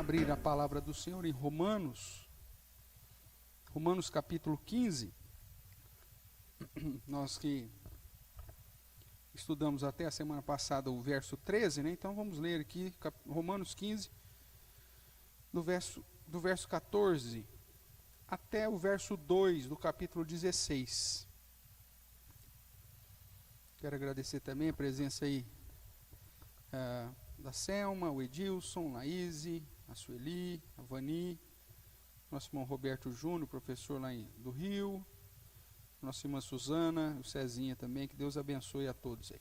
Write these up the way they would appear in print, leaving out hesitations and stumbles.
abrir a palavra do Senhor em Romanos capítulo 15. Nós que estudamos até a semana passada o verso 13, né? Então vamos ler aqui Romanos 15, do verso 14 até o verso 2 do capítulo 16. Quero agradecer também a presença aí da Selma, o Edilson, Laíse, a Sueli, a Vani, nosso irmão Roberto Júnior, professor lá do Rio, nossa irmã Suzana, o Cezinha também, que Deus abençoe a todos aí.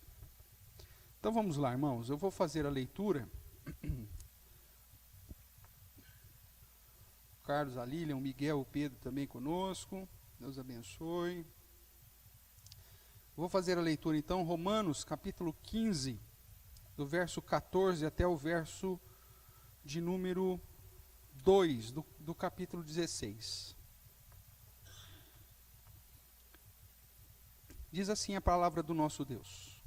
Então vamos lá, irmãos, eu vou fazer a leitura. O Carlos, a Lília, o Miguel, o Pedro também conosco, Deus abençoe. Vou fazer a leitura então, Romanos capítulo 15, do verso 14 até o verso de número 2 do capítulo 16. Diz assim a palavra do nosso Deus.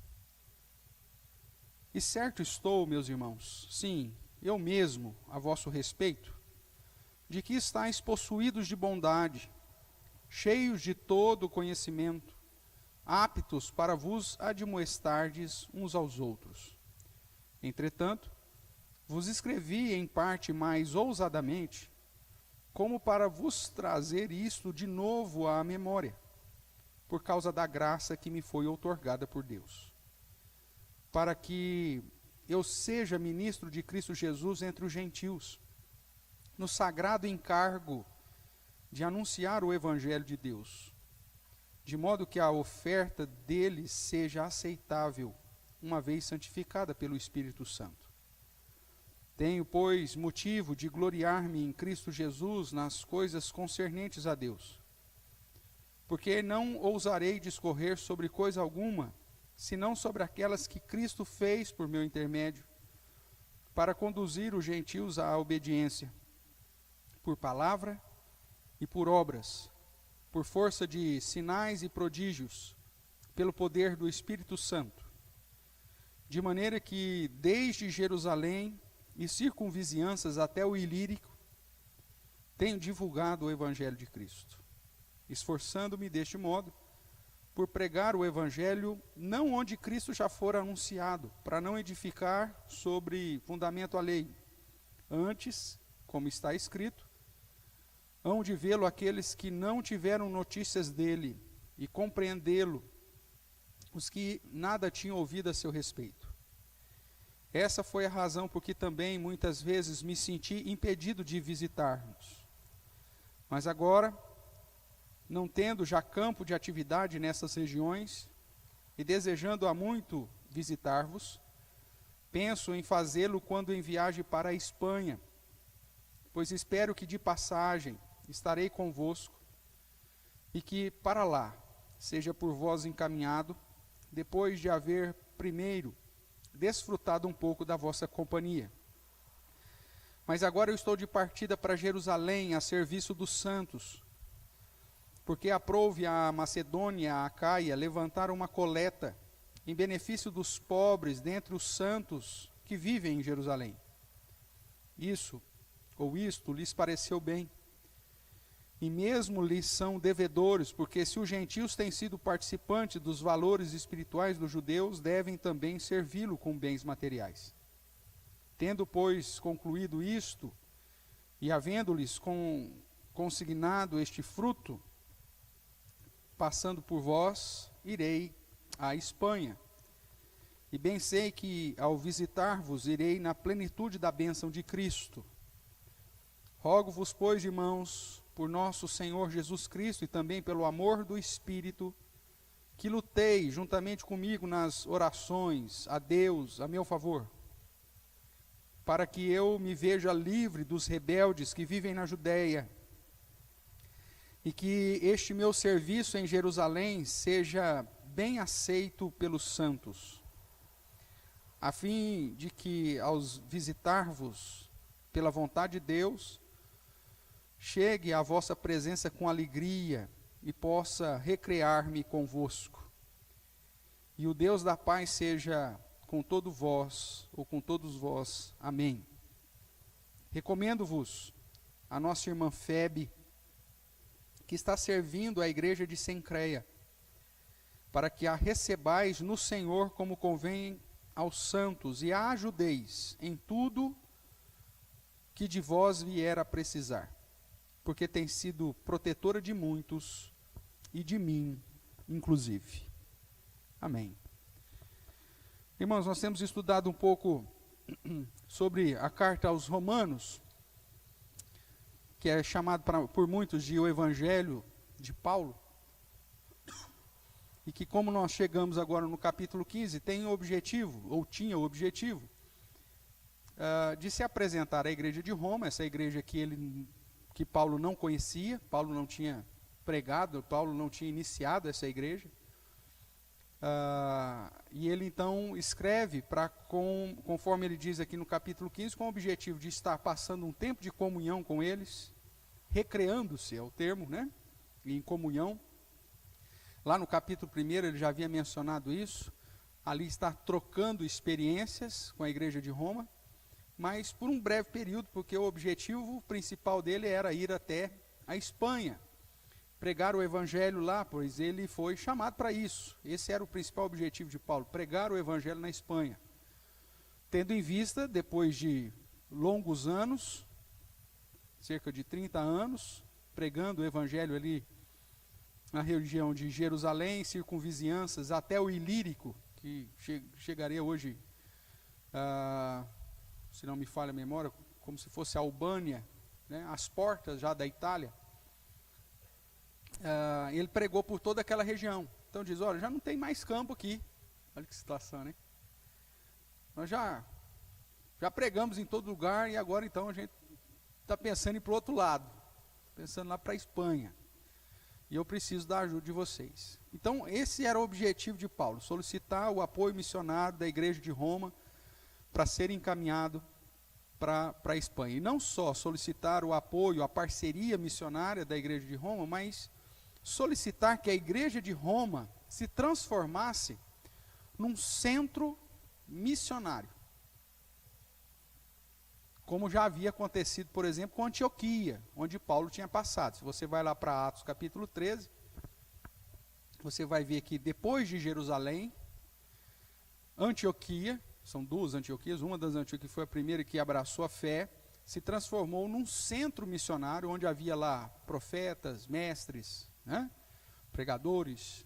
E certo estou, meus irmãos, sim, eu mesmo, a vosso respeito, de que estáis possuídos de bondade, cheios de todo conhecimento, aptos para vos admoestardes uns aos outros. Entretanto, vos escrevi em parte mais ousadamente, como para vos trazer isto de novo à memória, por causa da graça que me foi outorgada por Deus, para que eu seja ministro de Cristo Jesus entre os gentios, no sagrado encargo de anunciar o Evangelho de Deus, de modo que a oferta deles seja aceitável, uma vez santificada pelo Espírito Santo. Tenho, pois, motivo de gloriar-me em Cristo Jesus nas coisas concernentes a Deus, porque não ousarei discorrer sobre coisa alguma, senão sobre aquelas que Cristo fez por meu intermédio, para conduzir os gentios à obediência, por palavra e por obras, por força de sinais e prodígios, pelo poder do Espírito Santo, de maneira que desde Jerusalém e circunvizinhanças até o Ilírico, tenho divulgado o Evangelho de Cristo, esforçando-me deste modo por pregar o Evangelho não onde Cristo já fora anunciado, para não edificar sobre fundamento alheio. Antes, como está escrito, hão de vê-lo aqueles que não tiveram notícias dele, e compreendê-lo os que nada tinham ouvido a seu respeito. Essa foi a razão por que também muitas vezes me senti impedido de visitar-nos. Mas agora, não tendo já campo de atividade nessas regiões, e desejando há muito visitar-vos, penso em fazê-lo quando em viagem para a Espanha, pois espero que de passagem estarei convosco, e que para lá seja por vós encaminhado, depois de haver primeiro desfrutado um pouco da vossa companhia. Mas agora eu estou de partida para Jerusalém, a serviço dos santos, porque aprouve a Macedônia e a Acaia levantar uma coleta em benefício dos pobres dentre os santos que vivem em Jerusalém. Isto lhes pareceu bem. E mesmo lhes são devedores, porque se os gentios têm sido participantes dos valores espirituais dos judeus, devem também servi-lo com bens materiais. Tendo, pois, concluído isto, e havendo-lhes consignado este fruto, passando por vós, irei à Espanha. E bem sei que, ao visitar-vos, irei na plenitude da bênção de Cristo. Rogo-vos, pois, irmãos, por nosso Senhor Jesus Cristo e também pelo amor do Espírito, que lutei juntamente comigo nas orações a Deus a meu favor, para que eu me veja livre dos rebeldes que vivem na Judéia, e que este meu serviço em Jerusalém seja bem aceito pelos santos, a fim de que, ao visitar-vos pela vontade de Deus, chegue à vossa presença com alegria e possa recrear-me convosco. E o Deus da paz seja com todos vós. Amém. Recomendo-vos a nossa irmã Febe, que está servindo a igreja de Cencreia, para que a recebais no Senhor como convém aos santos, e a ajudeis em tudo que de vós vier a precisar, porque tem sido protetora de muitos, e de mim, inclusive. Amém. Irmãos, nós temos estudado um pouco sobre a carta aos Romanos, que é chamado por muitos de o Evangelho de Paulo, e que, como nós chegamos agora no capítulo 15, tem o objetivo, ou tinha o objetivo, de se apresentar à igreja de Roma, essa igreja que Paulo não conhecia, Paulo não tinha pregado, Paulo não tinha iniciado essa igreja, e ele então escreve, conforme ele diz aqui no capítulo 15, com o objetivo de estar passando um tempo de comunhão com eles, recreando-se é o termo, né? Em comunhão. Lá no capítulo 1 ele já havia mencionado isso, ali está trocando experiências com a igreja de Roma, mas por um breve período, porque o objetivo principal dele era ir até a Espanha, pregar o evangelho lá, pois ele foi chamado para isso. Esse era o principal objetivo de Paulo, pregar o evangelho na Espanha. Tendo em vista, depois de longos anos, cerca de 30 anos, pregando o evangelho ali na região de Jerusalém, circunvizinhanças, até o Ilírico, que chegaria hoje, se não me falha a memória, como se fosse a Albânia, né, as portas já da Itália. Ele pregou por toda aquela região. Então diz, olha, já não tem mais campo aqui. Olha que situação, né? Nós já pregamos em todo lugar e agora então a gente está pensando em ir para o outro lado, pensando lá para a Espanha. E eu preciso da ajuda de vocês. Então esse era o objetivo de Paulo, solicitar o apoio missionário da igreja de Roma para ser encaminhado para a Espanha. E não só solicitar o apoio, a parceria missionária da igreja de Roma, mas solicitar que a igreja de Roma se transformasse num centro missionário. Como já havia acontecido, por exemplo, com Antioquia, onde Paulo tinha passado. Se você vai lá para Atos capítulo 13, você vai ver que depois de Jerusalém, Antioquia, são duas Antioquias, uma das Antioquias foi a primeira que abraçou a fé, se transformou num centro missionário, onde havia lá profetas, mestres, né, pregadores.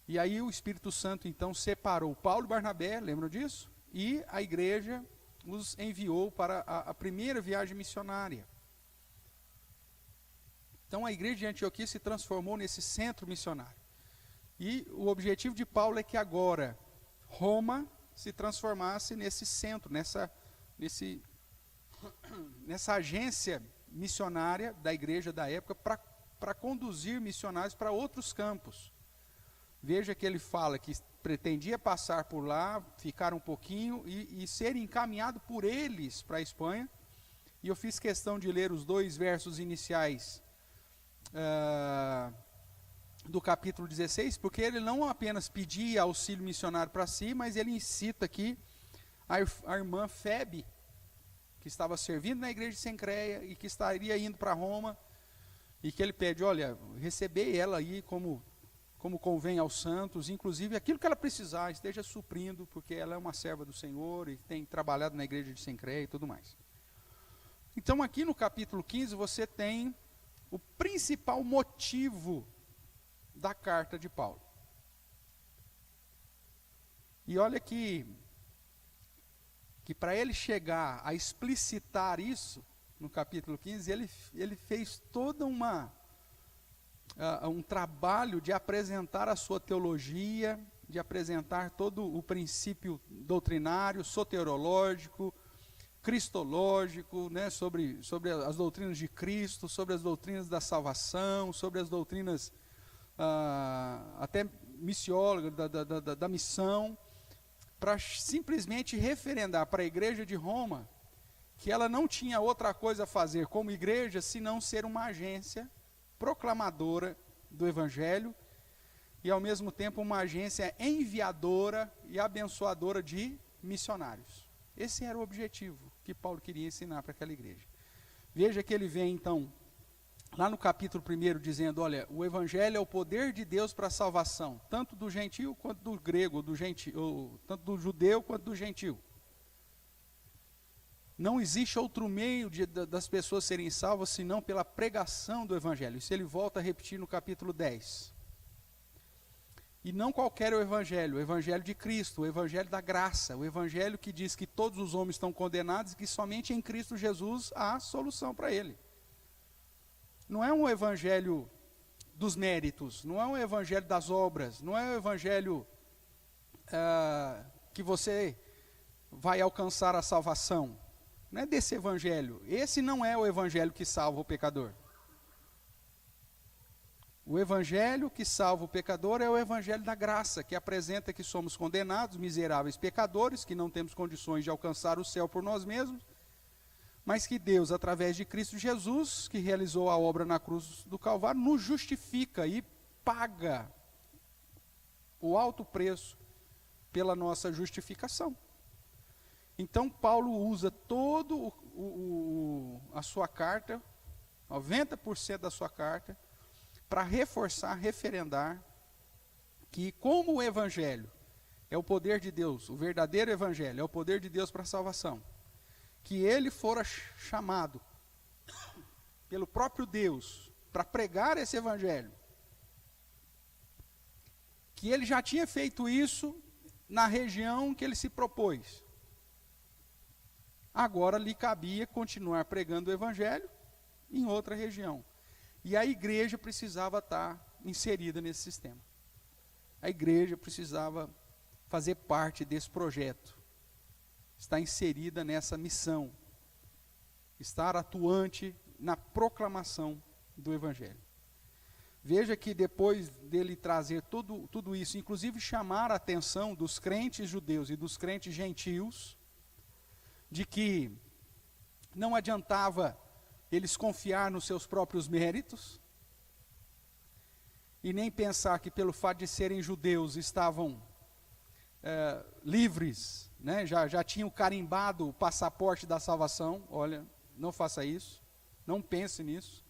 E aí o Espírito Santo então separou Paulo e Barnabé, lembram disso? E a igreja os enviou para a primeira viagem missionária. Então a igreja de Antioquia se transformou nesse centro missionário. E o objetivo de Paulo é que agora Roma se transformasse nesse centro, nessa agência missionária da igreja da época para conduzir missionários para outros campos. Veja que ele fala que pretendia passar por lá, ficar um pouquinho e ser encaminhado por eles para a Espanha. E eu fiz questão de ler os 2 versos iniciais do capítulo 16, porque ele não apenas pedia auxílio missionário para si, mas ele incita aqui a irmã Febe, que estava servindo na igreja de Cencreia e que estaria indo para Roma, e que ele pede, olha, receber ela aí como convém aos santos, inclusive aquilo que ela precisar, esteja suprindo, porque ela é uma serva do Senhor e tem trabalhado na igreja de Cencreia e tudo mais. Então aqui no capítulo 15 você tem o principal motivo da carta de Paulo. E olha que para ele chegar a explicitar isso, no capítulo 15, ele fez toda um trabalho de apresentar a sua teologia, de apresentar todo o princípio doutrinário, soterológico, cristológico, né, sobre as doutrinas de Cristo, sobre as doutrinas da salvação, sobre as doutrinas até missiólogas, da missão, para simplesmente referendar para a igreja de Roma que ela não tinha outra coisa a fazer como igreja, senão ser uma agência proclamadora do Evangelho e, ao mesmo tempo, uma agência enviadora e abençoadora de missionários. Esse era o objetivo, que Paulo queria ensinar para aquela igreja. Veja que ele vem, então, lá no capítulo 1, dizendo, olha, o evangelho é o poder de Deus para a salvação, tanto do gentio quanto do grego, tanto do judeu quanto do gentio. Não existe outro meio das pessoas serem salvas, senão pela pregação do evangelho. Isso ele volta a repetir no capítulo 10. E não qualquer o evangelho de Cristo, o evangelho da graça, o evangelho que diz que todos os homens estão condenados e que somente em Cristo Jesus há solução para ele. Não é um evangelho dos méritos, não é um evangelho das obras, não é um evangelho que você vai alcançar a salvação. Não é desse evangelho. Esse não é o evangelho que salva o pecador. O evangelho que salva o pecador é o evangelho da graça, que apresenta que somos condenados, miseráveis pecadores, que não temos condições de alcançar o céu por nós mesmos, mas que Deus, através de Cristo Jesus, que realizou a obra na cruz do Calvário, nos justifica e paga o alto preço pela nossa justificação. Então, Paulo usa todo a sua carta, 90% da sua carta, para reforçar, referendar, que como o evangelho é o poder de Deus, o verdadeiro evangelho é o poder de Deus para a salvação, que ele fora chamado pelo próprio Deus para pregar esse evangelho, que ele já tinha feito isso na região que ele se propôs. Agora lhe cabia continuar pregando o evangelho em outra região. E a igreja precisava estar inserida nesse sistema. A igreja precisava fazer parte desse projeto, estar inserida nessa missão, estar atuante na proclamação do evangelho. Veja que depois dele trazer tudo isso, inclusive chamar a atenção dos crentes judeus e dos crentes gentios, de que não adiantava eles confiar nos seus próprios méritos, e nem pensar que pelo fato de serem judeus estavam livres, né? já tinham carimbado o passaporte da salvação. Olha, não faça isso, não pense nisso,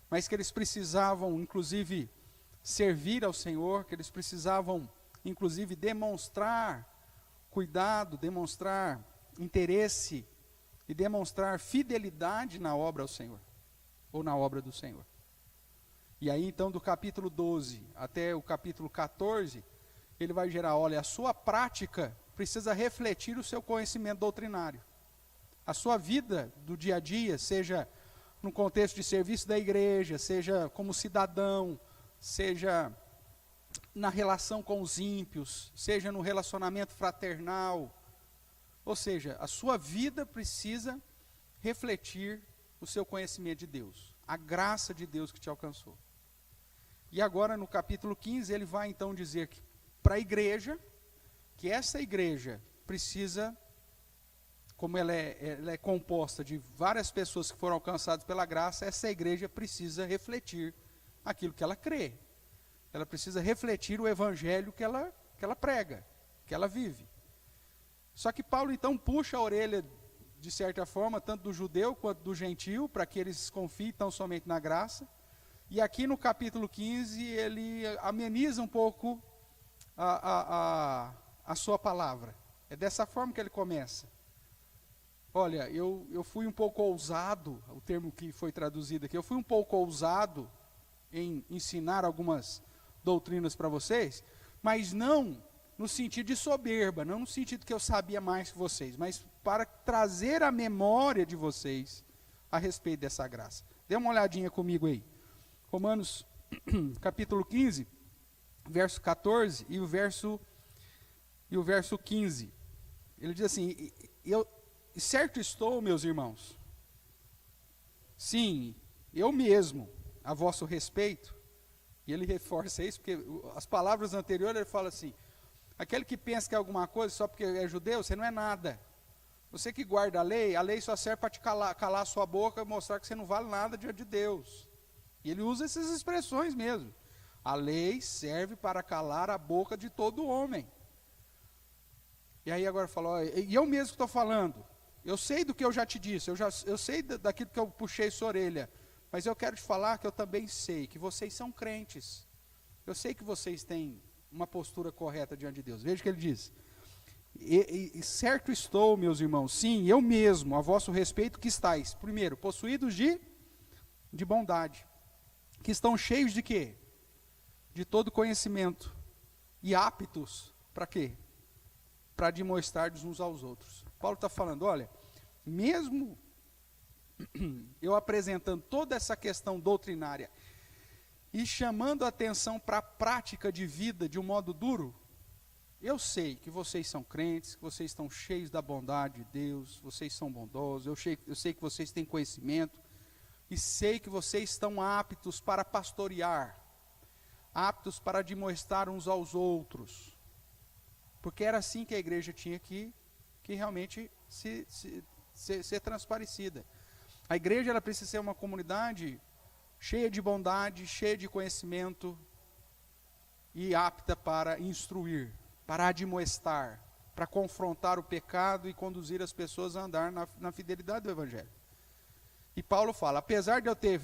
mas que eles precisavam inclusive servir ao Senhor, que eles precisavam inclusive demonstrar cuidado, demonstrar interesse e demonstrar fidelidade na obra ao Senhor, ou na obra do Senhor. E aí então do capítulo 12 até o capítulo 14, ele vai gerar, olha, a sua prática precisa refletir o seu conhecimento doutrinário. A sua vida do dia a dia, seja no contexto de serviço da igreja, seja como cidadão, seja na relação com os ímpios, seja no relacionamento fraternal, ou seja, a sua vida precisa refletir o seu conhecimento de Deus, a graça de Deus que te alcançou. E agora no capítulo 15 ele vai então dizer que para a igreja, que essa igreja precisa, como ela é composta de várias pessoas que foram alcançadas pela graça, essa igreja precisa refletir aquilo que ela crê. Ela precisa refletir o evangelho que ela prega, que ela vive. Só que Paulo então puxa a orelha, de certa forma, tanto do judeu quanto do gentio, para que eles confiem tão somente na graça. E aqui no capítulo 15 ele ameniza um pouco a sua palavra. É dessa forma que ele começa. Olha, eu fui um pouco ousado, o termo que foi traduzido aqui, eu fui um pouco ousado em ensinar algumas doutrinas para vocês, mas não no sentido de soberba, não no sentido que eu sabia mais que vocês, mas para trazer a memória de vocês a respeito dessa graça. Dê uma olhadinha comigo aí. Romanos capítulo 15, verso 14 e o verso 15. Ele diz assim: certo estou, meus irmãos, sim, eu mesmo, a vosso respeito. E ele reforça isso, porque as palavras anteriores ele fala assim: aquele que pensa que é alguma coisa só porque é judeu, você não é nada. Você que guarda a lei só serve para te calar a sua boca e mostrar que você não vale nada diante de Deus. E ele usa essas expressões mesmo. A lei serve para calar a boca de todo homem. E aí agora fala, e eu mesmo estou falando, Eu sei do que eu já te disse, eu sei daquilo que eu puxei sua orelha, mas eu quero te falar que eu também sei que vocês são crentes. Eu sei que vocês têm uma postura correta diante de Deus. Veja o que ele diz. E certo estou, meus irmãos, sim, eu mesmo, a vosso respeito, que estáis, primeiro, possuídos de bondade, que estão cheios de quê? De todo conhecimento, e aptos, para quê? Para demonstrar uns aos outros. Paulo está falando, olha, mesmo eu apresentando toda essa questão doutrinária, e chamando a atenção para a prática de vida de um modo duro, eu sei que vocês são crentes, que vocês estão cheios da bondade de Deus, vocês são bondosos, eu sei que vocês têm conhecimento, e sei que vocês estão aptos para pastorear, aptos para demonstrar uns aos outros, porque era assim que a igreja tinha que realmente ser transparecida. A igreja ela precisa ser uma comunidade cheia de bondade, cheia de conhecimento e apta para instruir, para admoestar, para confrontar o pecado e conduzir as pessoas a andar na fidelidade do Evangelho. E Paulo fala, apesar de eu ter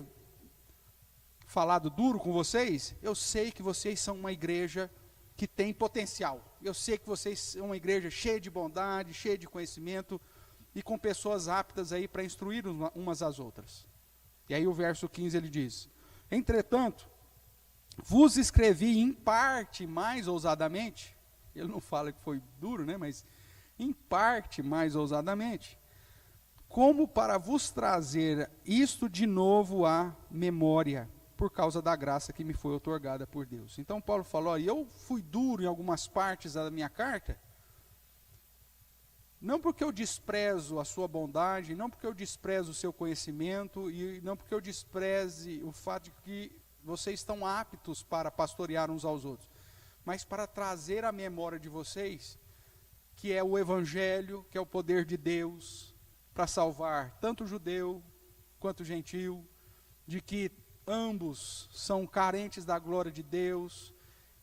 falado duro com vocês, eu sei que vocês são uma igreja que tem potencial. Eu sei que vocês são uma igreja cheia de bondade, cheia de conhecimento e com pessoas aptas aí para instruir umas às outras. E aí o verso 15 ele diz, entretanto, vos escrevi em parte mais ousadamente, ele não fala que foi duro, né, mas em parte mais ousadamente, como para vos trazer isto de novo à memória, por causa da graça que me foi outorgada por Deus. Então Paulo falou, eu fui duro em algumas partes da minha carta, não porque eu desprezo a sua bondade, não porque eu desprezo o seu conhecimento, e não porque eu despreze o fato de que vocês estão aptos para pastorear uns aos outros, mas para trazer à memória de vocês, que é o Evangelho, que é o poder de Deus, para salvar tanto o judeu quanto o gentil, de que ambos são carentes da glória de Deus,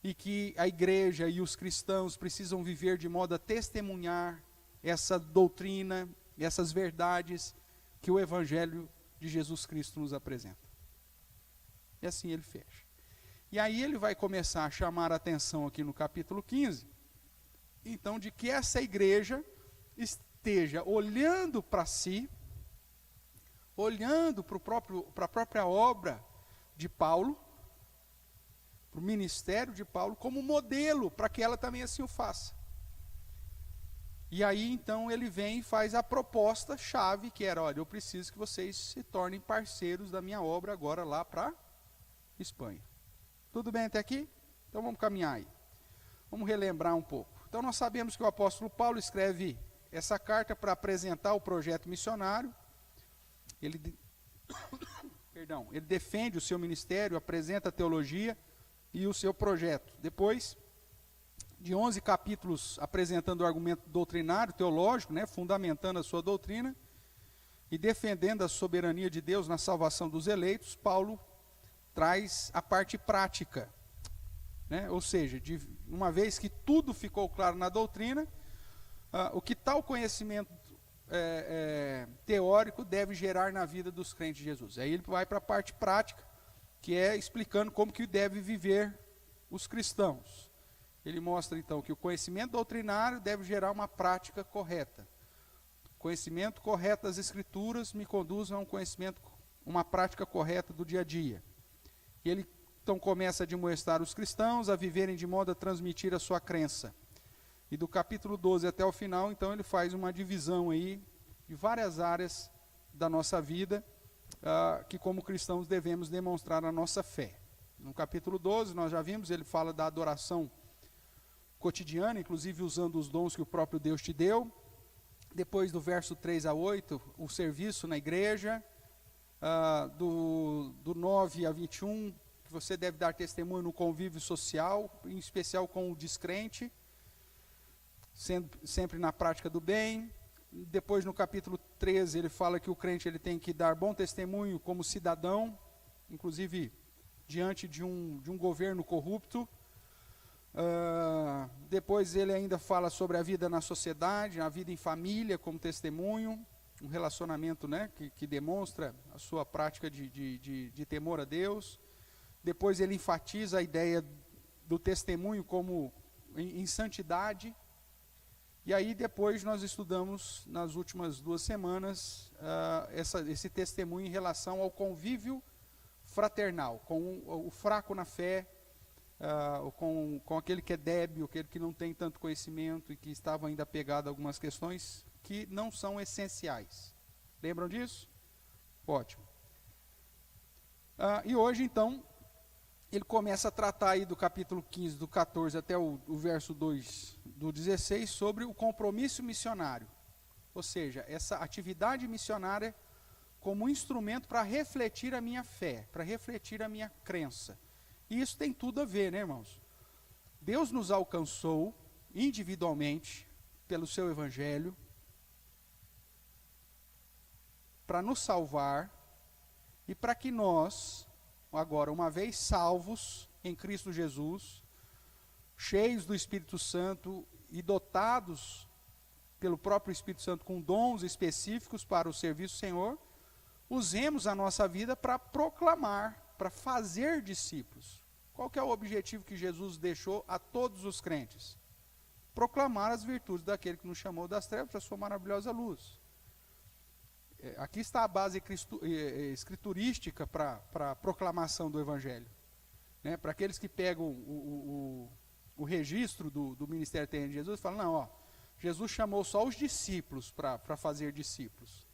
e que a igreja e os cristãos precisam viver de modo a testemunhar essa doutrina, essas verdades que o Evangelho de Jesus Cristo nos apresenta. E assim ele fecha. E aí ele vai começar a chamar a atenção aqui no capítulo 15, então de que essa igreja esteja olhando para si, olhando para a própria obra de Paulo, para o ministério de Paulo, como modelo para que ela também assim o faça. E aí, então, ele vem e faz a proposta-chave, que era, olha, eu preciso que vocês se tornem parceiros da minha obra agora lá para Espanha. Tudo bem até aqui? Então vamos caminhar aí. Vamos relembrar um pouco. Então nós sabemos que o apóstolo Paulo escreve essa carta para apresentar o projeto missionário. Ele defende o seu ministério, apresenta a teologia e o seu projeto. Depois de 11 capítulos apresentando o argumento doutrinário, teológico, né, fundamentando a sua doutrina e defendendo a soberania de Deus na salvação dos eleitos, Paulo traz a parte prática, né, ou seja, uma vez que tudo ficou claro na doutrina, o que tal conhecimento teórico deve gerar na vida dos crentes de Jesus. Aí ele vai para a parte prática, que é explicando como que deve viver os cristãos. Ele mostra então que o conhecimento doutrinário deve gerar uma prática correta. Conhecimento correto das Escrituras me conduz a um conhecimento, uma prática correta do dia a dia. E ele então começa a demonstrar os cristãos a viverem de modo a transmitir a sua crença. E do capítulo 12 até o final, então ele faz uma divisão aí de várias áreas da nossa vida, que como cristãos devemos demonstrar a nossa fé. No capítulo 12, nós já vimos, ele fala da adoração cotidiana, inclusive usando os dons que o próprio Deus te deu. Depois do verso 3 a 8, o serviço na igreja. Do 9 a 21, que você deve dar testemunho no convívio social, em especial com o descrente, sempre na prática do bem. Depois no capítulo 13 ele fala que o crente ele tem que dar bom testemunho como cidadão, inclusive diante de um governo corrupto. Depois ele ainda fala sobre a vida na sociedade, a vida em família como testemunho, um relacionamento, né, que demonstra a sua prática de temor a Deus. Depois ele enfatiza a ideia do testemunho como em santidade. E aí depois nós estudamos nas últimas 2 semanas esse testemunho em relação ao convívio fraternal, com o fraco na fé, com aquele que é débil, aquele que não tem tanto conhecimento e que estava ainda apegado a algumas questões que não são essenciais. Lembram disso? Ótimo. E hoje, então, ele começa a tratar aí do capítulo 15, do 14 até o verso 2 do 16, sobre o compromisso missionário. Ou seja, essa atividade missionária como um instrumento para refletir a minha fé, para refletir a minha crença. E isso tem tudo a ver, né, irmãos? Deus nos alcançou individualmente pelo seu evangelho para nos salvar e para que nós, agora, uma vez salvos em Cristo Jesus, cheios do Espírito Santo e dotados pelo próprio Espírito Santo com dons específicos para o serviço do Senhor, usemos a nossa vida para proclamar, para fazer discípulos. Qual que é o objetivo que Jesus deixou a todos os crentes? Proclamar as virtudes daquele que nos chamou das trevas para a sua maravilhosa luz. Aqui está a base escriturística para a proclamação do Evangelho. Né? Para aqueles que pegam o registro do ministério terreno de Jesus, falam, não, Jesus chamou só os discípulos para fazer discípulos.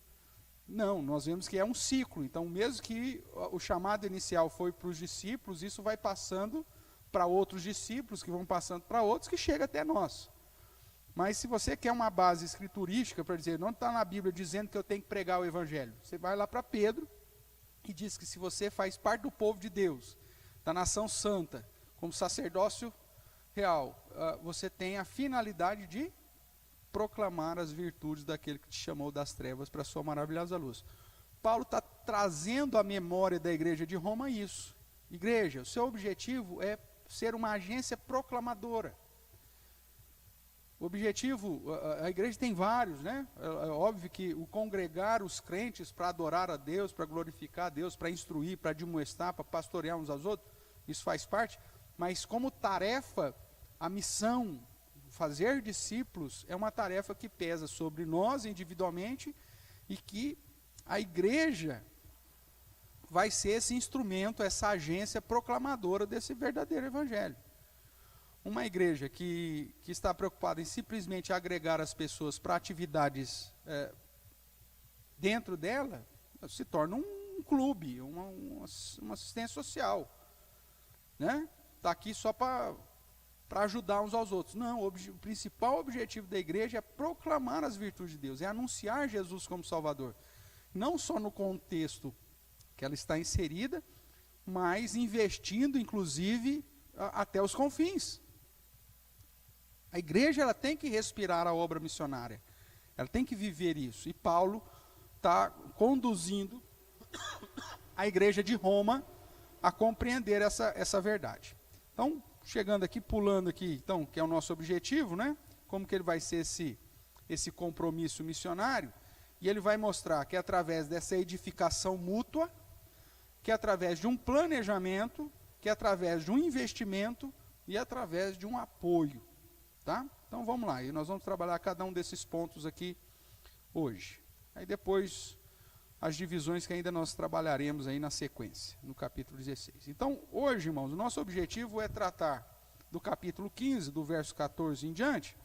Não, nós vemos que é um ciclo. Então, mesmo que o chamado inicial foi para os discípulos, isso vai passando para outros discípulos, que vão passando para outros, que chega até nós. Mas se você quer uma base escriturística para dizer, não está na Bíblia dizendo que eu tenho que pregar o Evangelho, você vai lá para Pedro e diz que se você faz parte do povo de Deus, da nação santa, como sacerdócio real, você tem a finalidade de proclamar as virtudes daquele que te chamou das trevas para a sua maravilhosa luz. Paulo está trazendo à memória da igreja de Roma isso. Igreja, o seu objetivo é ser uma agência proclamadora. O objetivo, a igreja tem vários, né? É óbvio que o congregar os crentes para adorar a Deus, para glorificar a Deus, para instruir, para admoestar, para pastorear uns aos outros, isso faz parte, mas como tarefa, a missão, fazer discípulos, é uma tarefa que pesa sobre nós individualmente e que a igreja vai ser esse instrumento, essa agência proclamadora desse verdadeiro evangelho. Uma igreja que está preocupada em simplesmente agregar as pessoas para atividades dentro dela, se torna um clube, uma assistência social. Né? Está aqui só para ajudar uns aos outros. Não, o principal objetivo da igreja é proclamar as virtudes de Deus, é anunciar Jesus como Salvador. Não só no contexto que ela está inserida, mas investindo, inclusive, até os confins. A igreja ela tem que respirar a obra missionária, ela tem que viver isso. E Paulo está conduzindo a igreja de Roma a compreender essa verdade. Então, chegando aqui, pulando aqui, então, que é o nosso objetivo, né? Como que ele vai ser esse compromisso missionário? E ele vai mostrar que é através dessa edificação mútua, que é através de um planejamento, que é através de um investimento e através de um apoio. Tá? Então vamos lá, e nós vamos trabalhar cada um desses pontos aqui hoje. Aí depois as divisões que ainda nós trabalharemos aí na sequência, no capítulo 16. Então hoje, irmãos, o nosso objetivo é tratar do capítulo 15, do verso 14 em diante,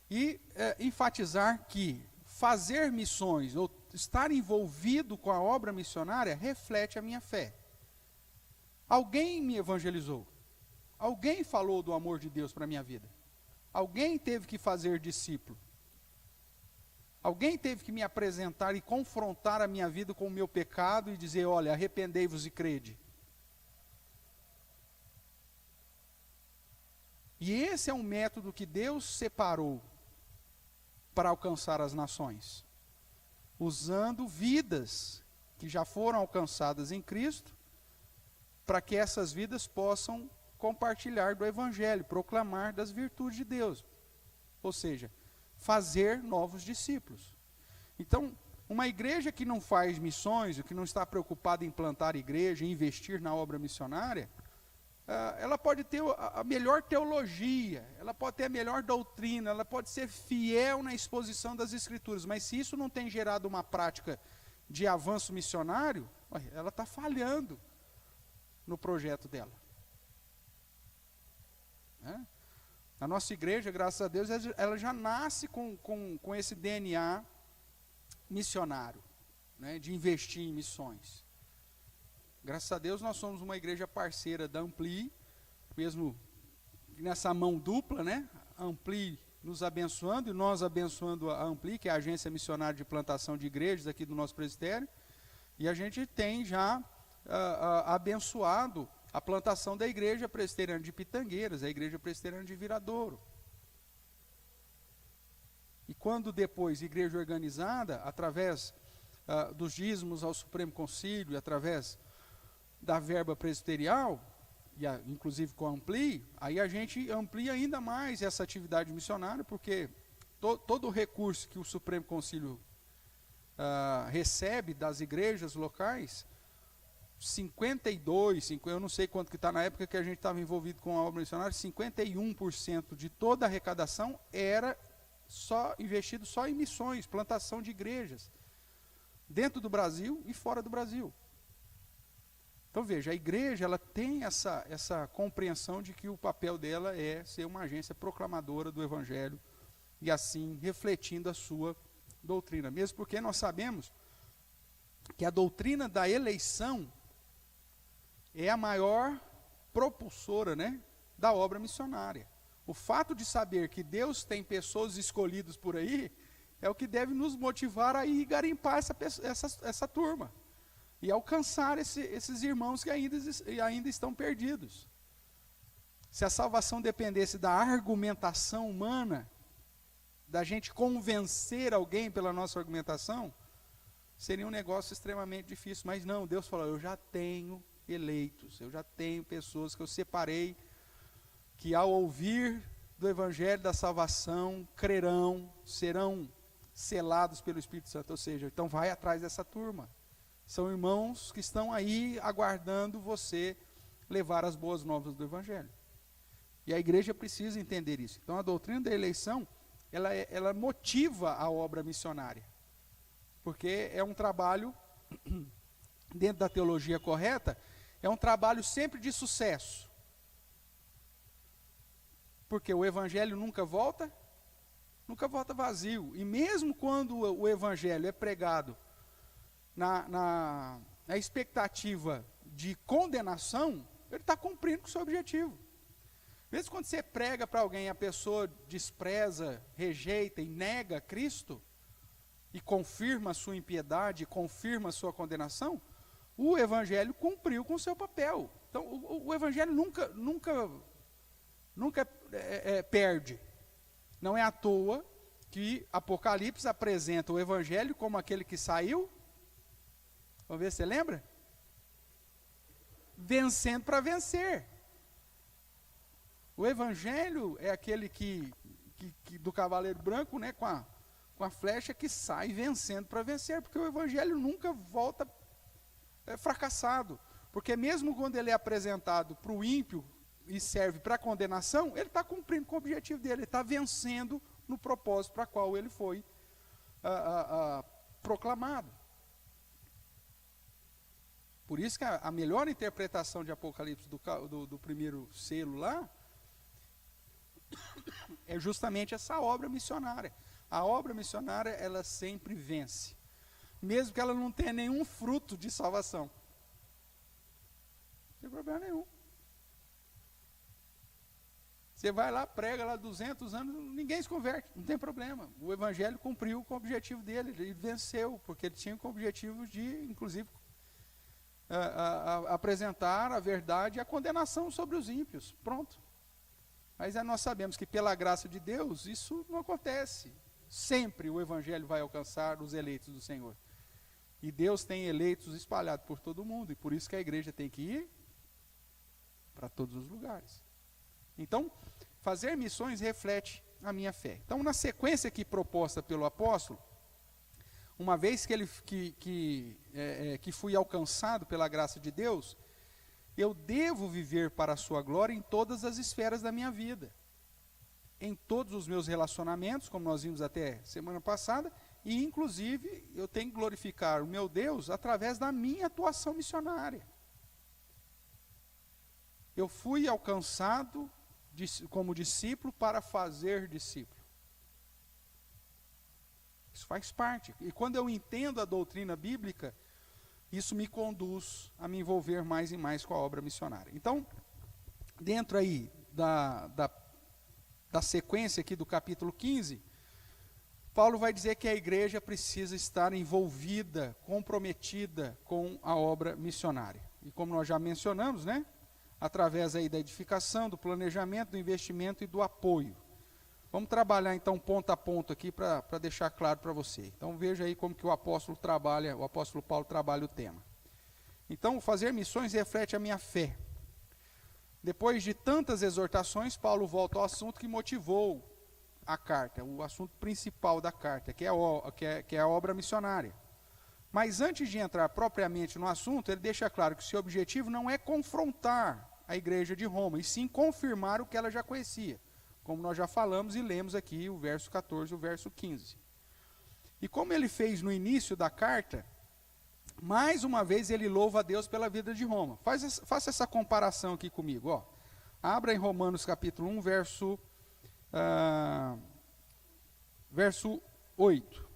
e enfatizar que fazer missões, ou estar envolvido com a obra missionária, reflete a minha fé. Alguém me evangelizou. Alguém falou do amor de Deus para a minha vida. Alguém teve que fazer discípulo. Alguém teve que me apresentar e confrontar a minha vida com o meu pecado e dizer, olha, arrependei-vos e crede. E esse é um método que Deus separou para alcançar as nações. Usando vidas que já foram alcançadas em Cristo, para que essas vidas possam compartilhar do Evangelho, proclamar das virtudes de Deus. Ou seja, fazer novos discípulos. Então, uma igreja que não faz missões, que não está preocupada em plantar igreja, em investir na obra missionária, ela pode ter a melhor teologia, ela pode ter a melhor doutrina, ela pode ser fiel na exposição das Escrituras, mas se isso não tem gerado uma prática de avanço missionário, ela está falhando no projeto dela. A nossa igreja, graças a Deus, ela já nasce com esse DNA missionário, né, de investir em missões. Graças a Deus nós somos uma igreja parceira da Ampli, mesmo nessa mão dupla, né? A Ampli nos abençoando e nós abençoando a Ampli, que é a agência missionária de plantação de igrejas aqui do nosso presbitério, e a gente tem já abençoado a plantação da igreja presbiteriana de Pitangueiras, a igreja presbiteriana de Viradouro. E quando depois igreja organizada, através dos dízimos ao Supremo Concílio, através da verba presbiterial, inclusive com a Ampli, aí a gente amplia ainda mais essa atividade missionária, porque todo o recurso que o Supremo Concílio recebe das igrejas locais, 52, eu não sei quanto que está na época que a gente estava envolvido com a obra missionária, 51% de toda a arrecadação era investido só em missões, plantação de igrejas, dentro do Brasil e fora do Brasil. Então veja, a igreja ela tem essa compreensão de que o papel dela é ser uma agência proclamadora do Evangelho e assim refletindo a sua doutrina. Mesmo porque nós sabemos que a doutrina da eleição é a maior propulsora, né, da obra missionária. O fato de saber que Deus tem pessoas escolhidas por aí é o que deve nos motivar a ir garimpar essa turma. E alcançar esses irmãos que ainda estão perdidos. Se a salvação dependesse da argumentação humana, da gente convencer alguém pela nossa argumentação, seria um negócio extremamente difícil. Mas não, Deus falou, eu já tenho eleitos, eu já tenho pessoas que eu separei, que ao ouvir do Evangelho da salvação, crerão, serão selados pelo Espírito Santo. Ou seja, então vai atrás dessa turma. São irmãos que estão aí aguardando você levar as boas novas do Evangelho. E a igreja precisa entender isso. Então a doutrina da eleição, ela motiva a obra missionária. Porque é um trabalho, dentro da teologia correta, é um trabalho sempre de sucesso. Porque o Evangelho nunca volta vazio. E mesmo quando o Evangelho é pregado na expectativa de condenação, ele está cumprindo com o seu objetivo. Mesmo quando você prega para alguém, a pessoa despreza, rejeita e nega Cristo, e confirma a sua impiedade, confirma a sua condenação, o Evangelho cumpriu com o seu papel. Então, o Evangelho nunca perde. Não é à toa que Apocalipse apresenta o Evangelho como aquele que saiu. Vamos ver se você lembra? Vencendo para vencer. O Evangelho é aquele que do cavaleiro branco, né, com a flecha que sai vencendo para vencer, porque o Evangelho nunca volta fracassado. Porque mesmo quando ele é apresentado para o ímpio e serve para condenação, ele está cumprindo com o objetivo dele, ele está vencendo no propósito para qual ele foi proclamado. Por isso que a melhor interpretação de Apocalipse do primeiro selo lá é justamente essa obra missionária. A obra missionária, ela sempre vence, mesmo que ela não tenha nenhum fruto de salvação. Não tem problema nenhum. Você vai lá, prega lá 200 anos, ninguém se converte, não tem problema. O Evangelho cumpriu com o objetivo dele, ele venceu, porque ele tinha com o objetivo de, inclusive, apresentar a verdade e a condenação sobre os ímpios. Pronto. Mas nós sabemos que pela graça de Deus, isso não acontece. Sempre o Evangelho vai alcançar os eleitos do Senhor. E Deus tem eleitos espalhados por todo o mundo, e por isso que a igreja tem que ir para todos os lugares. Então, fazer missões reflete a minha fé. Então, na sequência aqui proposta pelo apóstolo, uma vez que fui alcançado pela graça de Deus, eu devo viver para a sua glória em todas as esferas da minha vida. Em todos os meus relacionamentos, como nós vimos até semana passada, e inclusive eu tenho que glorificar o meu Deus através da minha atuação missionária. Eu fui alcançado como discípulo para fazer discípulo. Isso faz parte. E quando eu entendo a doutrina bíblica, isso me conduz a me envolver mais e mais com a obra missionária. Então, dentro aí da sequência aqui do capítulo 15, Paulo vai dizer que a igreja precisa estar envolvida, comprometida com a obra missionária. E como nós já mencionamos, né? Através aí da edificação, do planejamento, do investimento e do apoio. Vamos trabalhar então ponto a ponto aqui para deixar claro para você. Então veja aí como que o apóstolo Paulo trabalha o tema. Então, fazer missões reflete a minha fé. Depois de tantas exortações, Paulo volta ao assunto que motivou a carta, o assunto principal da carta, que é a obra missionária. Mas antes de entrar propriamente no assunto, ele deixa claro que o seu objetivo não é confrontar a igreja de Roma, e sim confirmar o que ela já conhecia, como nós já falamos e lemos aqui o verso 14 e o verso 15. E como ele fez no início da carta, mais uma vez ele louva a Deus pela vida de Roma. Faça essa comparação aqui comigo. Ó. Abra em Romanos capítulo 1, verso 8.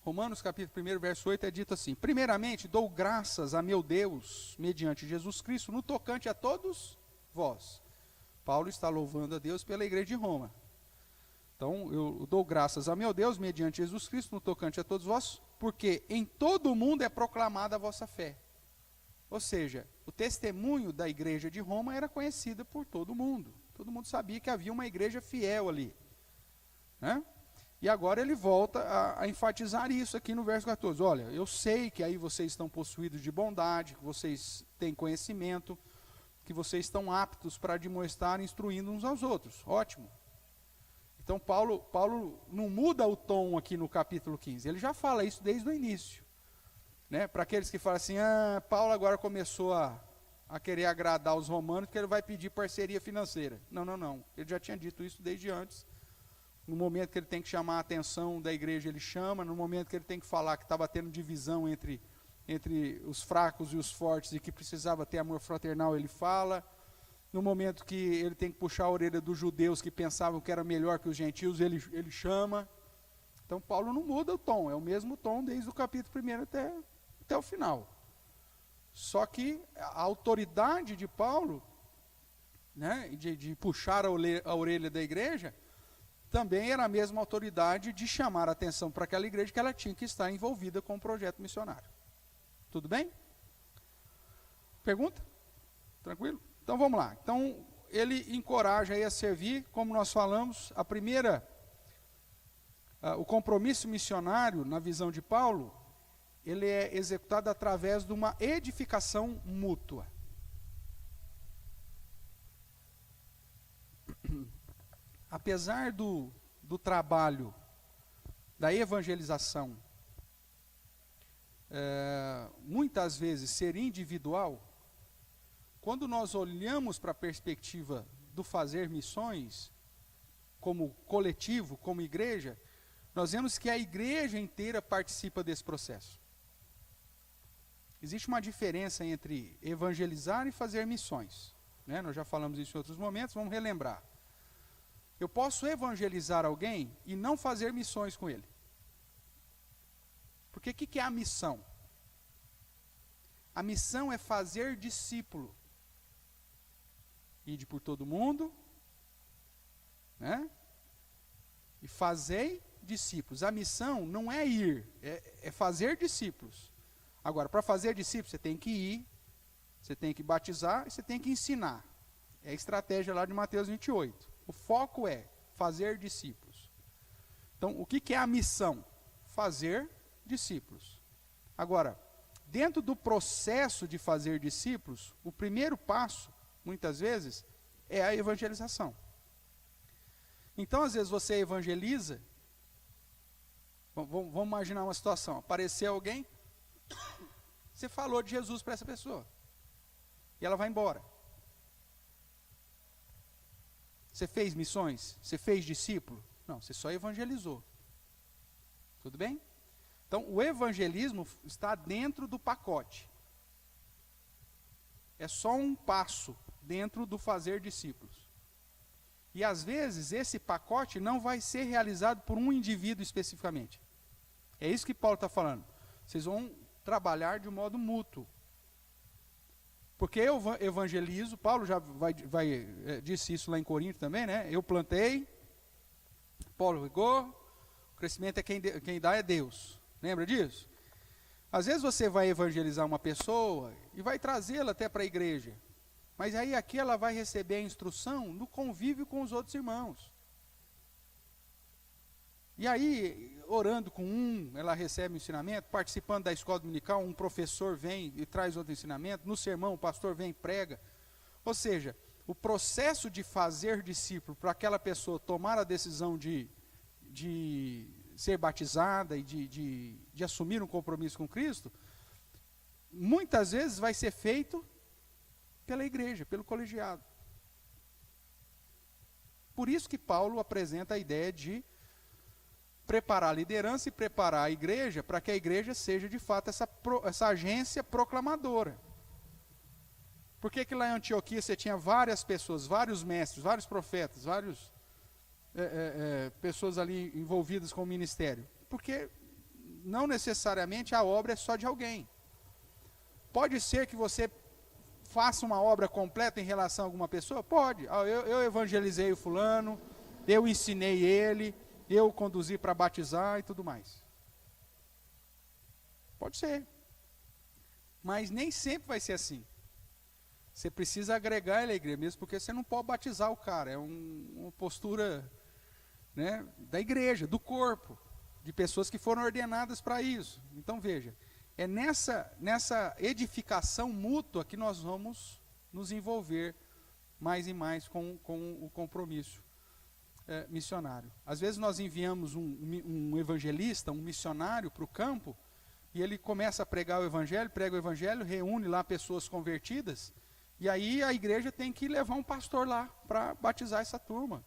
Romanos capítulo 1, verso 8 é dito assim: primeiramente, dou graças a meu Deus, mediante Jesus Cristo, no tocante a todos vós. Paulo está louvando a Deus pela igreja de Roma. Então, eu dou graças a meu Deus, mediante Jesus Cristo, no tocante a todos vós, porque em todo o mundo é proclamada a vossa fé. Ou seja, o testemunho da igreja de Roma era conhecido por todo mundo. Todo mundo sabia que havia uma igreja fiel ali, né? E agora ele volta a enfatizar isso aqui no verso 14. Olha, eu sei que aí vocês estão possuídos de bondade, que vocês têm conhecimento, que vocês estão aptos para demonstrar instruindo uns aos outros. Ótimo. Então Paulo não muda o tom aqui no capítulo 15. Ele já fala isso desde o início. Né? Para aqueles que falam assim, Paulo agora começou a querer agradar os romanos, porque ele vai pedir parceria financeira. Não. Ele já tinha dito isso desde antes. No momento que ele tem que chamar a atenção da igreja, ele chama. No momento que ele tem que falar que estava tendo divisão entre os fracos e os fortes e que precisava ter amor fraternal, ele fala. No momento que ele tem que puxar a orelha dos judeus que pensavam que era melhor que os gentios, ele chama. Então Paulo não muda o tom, é o mesmo tom desde o capítulo 1 até o final. Só que a autoridade de Paulo, né, de puxar a orelha da igreja, também era a mesma autoridade de chamar a atenção para aquela igreja que ela tinha que estar envolvida com o projeto missionário. Tudo bem? Pergunta? Tranquilo? Então vamos lá. Então ele encoraja aí a servir, como nós falamos, o compromisso missionário, na visão de Paulo, ele é executado através de uma edificação mútua. Apesar do trabalho da evangelização, muitas vezes ser individual, quando nós olhamos para a perspectiva do fazer missões, como coletivo, como igreja, nós vemos que a igreja inteira participa desse processo. Existe uma diferença entre evangelizar e fazer missões, né? Nós já falamos isso em outros momentos, vamos relembrar. Eu posso evangelizar alguém e não fazer missões com ele. Porque o que é a missão? A missão é fazer discípulo. Ide por todo mundo, né? E fazei discípulos. A missão não é ir, é fazer discípulos. Agora, para fazer discípulos, você tem que ir, você tem que batizar e você tem que ensinar. É a estratégia lá de Mateus 28. O foco é fazer discípulos. Então, o que é a missão? Fazer discípulos. Agora, dentro do processo de fazer discípulos, o primeiro passo, muitas vezes, é a evangelização. Então, às vezes, você evangeliza. Vamos imaginar uma situação. Apareceu alguém, você falou de Jesus para essa pessoa. E ela vai embora. Você fez missões? Você fez discípulo? Não, você só evangelizou. Tudo bem? Então, o evangelismo está dentro do pacote. É só um passo dentro do fazer discípulos. E às vezes esse pacote não vai ser realizado por um indivíduo especificamente. É isso que Paulo está falando. Vocês vão trabalhar de modo mútuo. Porque eu evangelizo, Paulo já disse isso lá em Corinto também, né? Eu plantei, Paulo regou, o crescimento é quem dá é Deus. Lembra disso? Às vezes você vai evangelizar uma pessoa e vai trazê-la até para a igreja. Mas aí aqui ela vai receber a instrução no convívio com os outros irmãos. E aí, orando com ela recebe o ensinamento, participando da escola dominical, um professor vem e traz outro ensinamento, no sermão o pastor vem e prega. Ou seja, o processo de fazer discípulo para aquela pessoa tomar a decisão de ser batizada e de assumir um compromisso com Cristo, muitas vezes vai ser feito pela igreja, pelo colegiado. Por isso que Paulo apresenta a ideia de preparar a liderança e preparar a igreja para que a igreja seja de fato essa agência proclamadora. Por que lá em Antioquia você tinha várias pessoas, vários mestres, vários profetas, várias pessoas ali envolvidas com o ministério? Porque não necessariamente a obra é só de alguém. Pode ser que você faça uma obra completa em relação a alguma pessoa? Pode. Eu evangelizei o fulano, eu ensinei ele, eu conduzi para batizar e tudo mais. Pode ser. Mas nem sempre vai ser assim. Você precisa agregar ele à igreja, mesmo porque você não pode batizar o cara. É uma postura, né, da igreja, do corpo, de pessoas que foram ordenadas para isso. Então veja, é nessa edificação mútua que nós vamos nos envolver mais e mais com o compromisso missionário. Às vezes nós enviamos um evangelista, um missionário para o campo, e ele começa a pregar o evangelho, prega o evangelho, reúne lá pessoas convertidas, e aí a igreja tem que levar um pastor lá para batizar essa turma.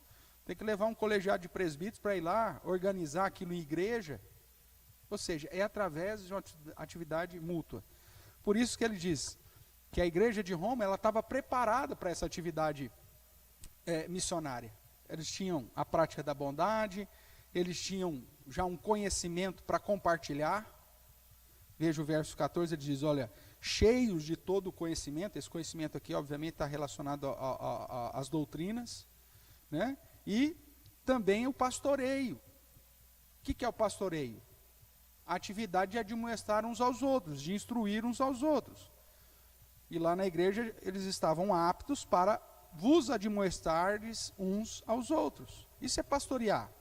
Tem que levar um colegiado de presbíteros para ir lá, organizar aquilo em igreja. Ou seja, é através de uma atividade mútua. Por isso que ele diz que a igreja de Roma ela estava preparada para essa atividade missionária. Eles tinham a prática da bondade, eles tinham já um conhecimento para compartilhar. Veja o verso 14, ele diz, olha, cheios de todo o conhecimento, esse conhecimento aqui obviamente está relacionado às doutrinas, né? E também o pastoreio. O que é o pastoreio? A atividade de admoestar uns aos outros, de instruir uns aos outros. E lá na igreja eles estavam aptos para vos admoestardes uns aos outros. Isso é pastorear.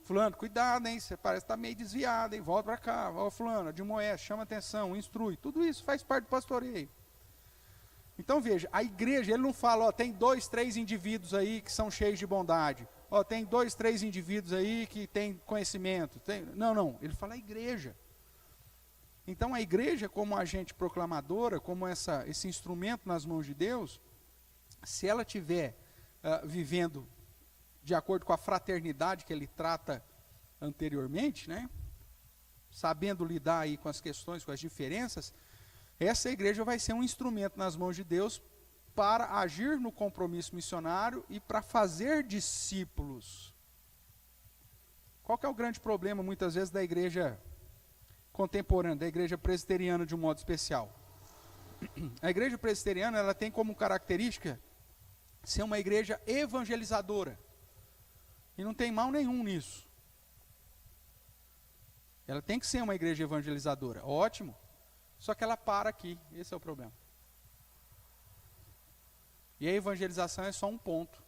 Fulano, cuidado, hein? Você parece estar meio desviado, hein? Volta para cá. Ó, fulano, admoeste, chama atenção, instrui. Tudo isso faz parte do pastoreio. Então veja, a igreja, ele não fala, ó, tem 2, 3 indivíduos aí que são cheios de bondade. Ó, tem 2, 3 indivíduos aí que têm conhecimento. Não. Ele fala a igreja. Então a igreja, como agente proclamadora, como esse instrumento nas mãos de Deus, se ela estiver vivendo de acordo com a fraternidade que ele trata anteriormente, né, sabendo lidar aí com as questões, com as diferenças, essa igreja vai ser um instrumento nas mãos de Deus para agir no compromisso missionário e para fazer discípulos. Qual que é o grande problema, muitas vezes, da igreja contemporânea, da igreja presbiteriana de um modo especial? A igreja presbiteriana ela tem como característica ser uma igreja evangelizadora. E não tem mal nenhum nisso. Ela tem que ser uma igreja evangelizadora. Ótimo. Só que ela para aqui. Esse é o problema. E a evangelização é só um ponto.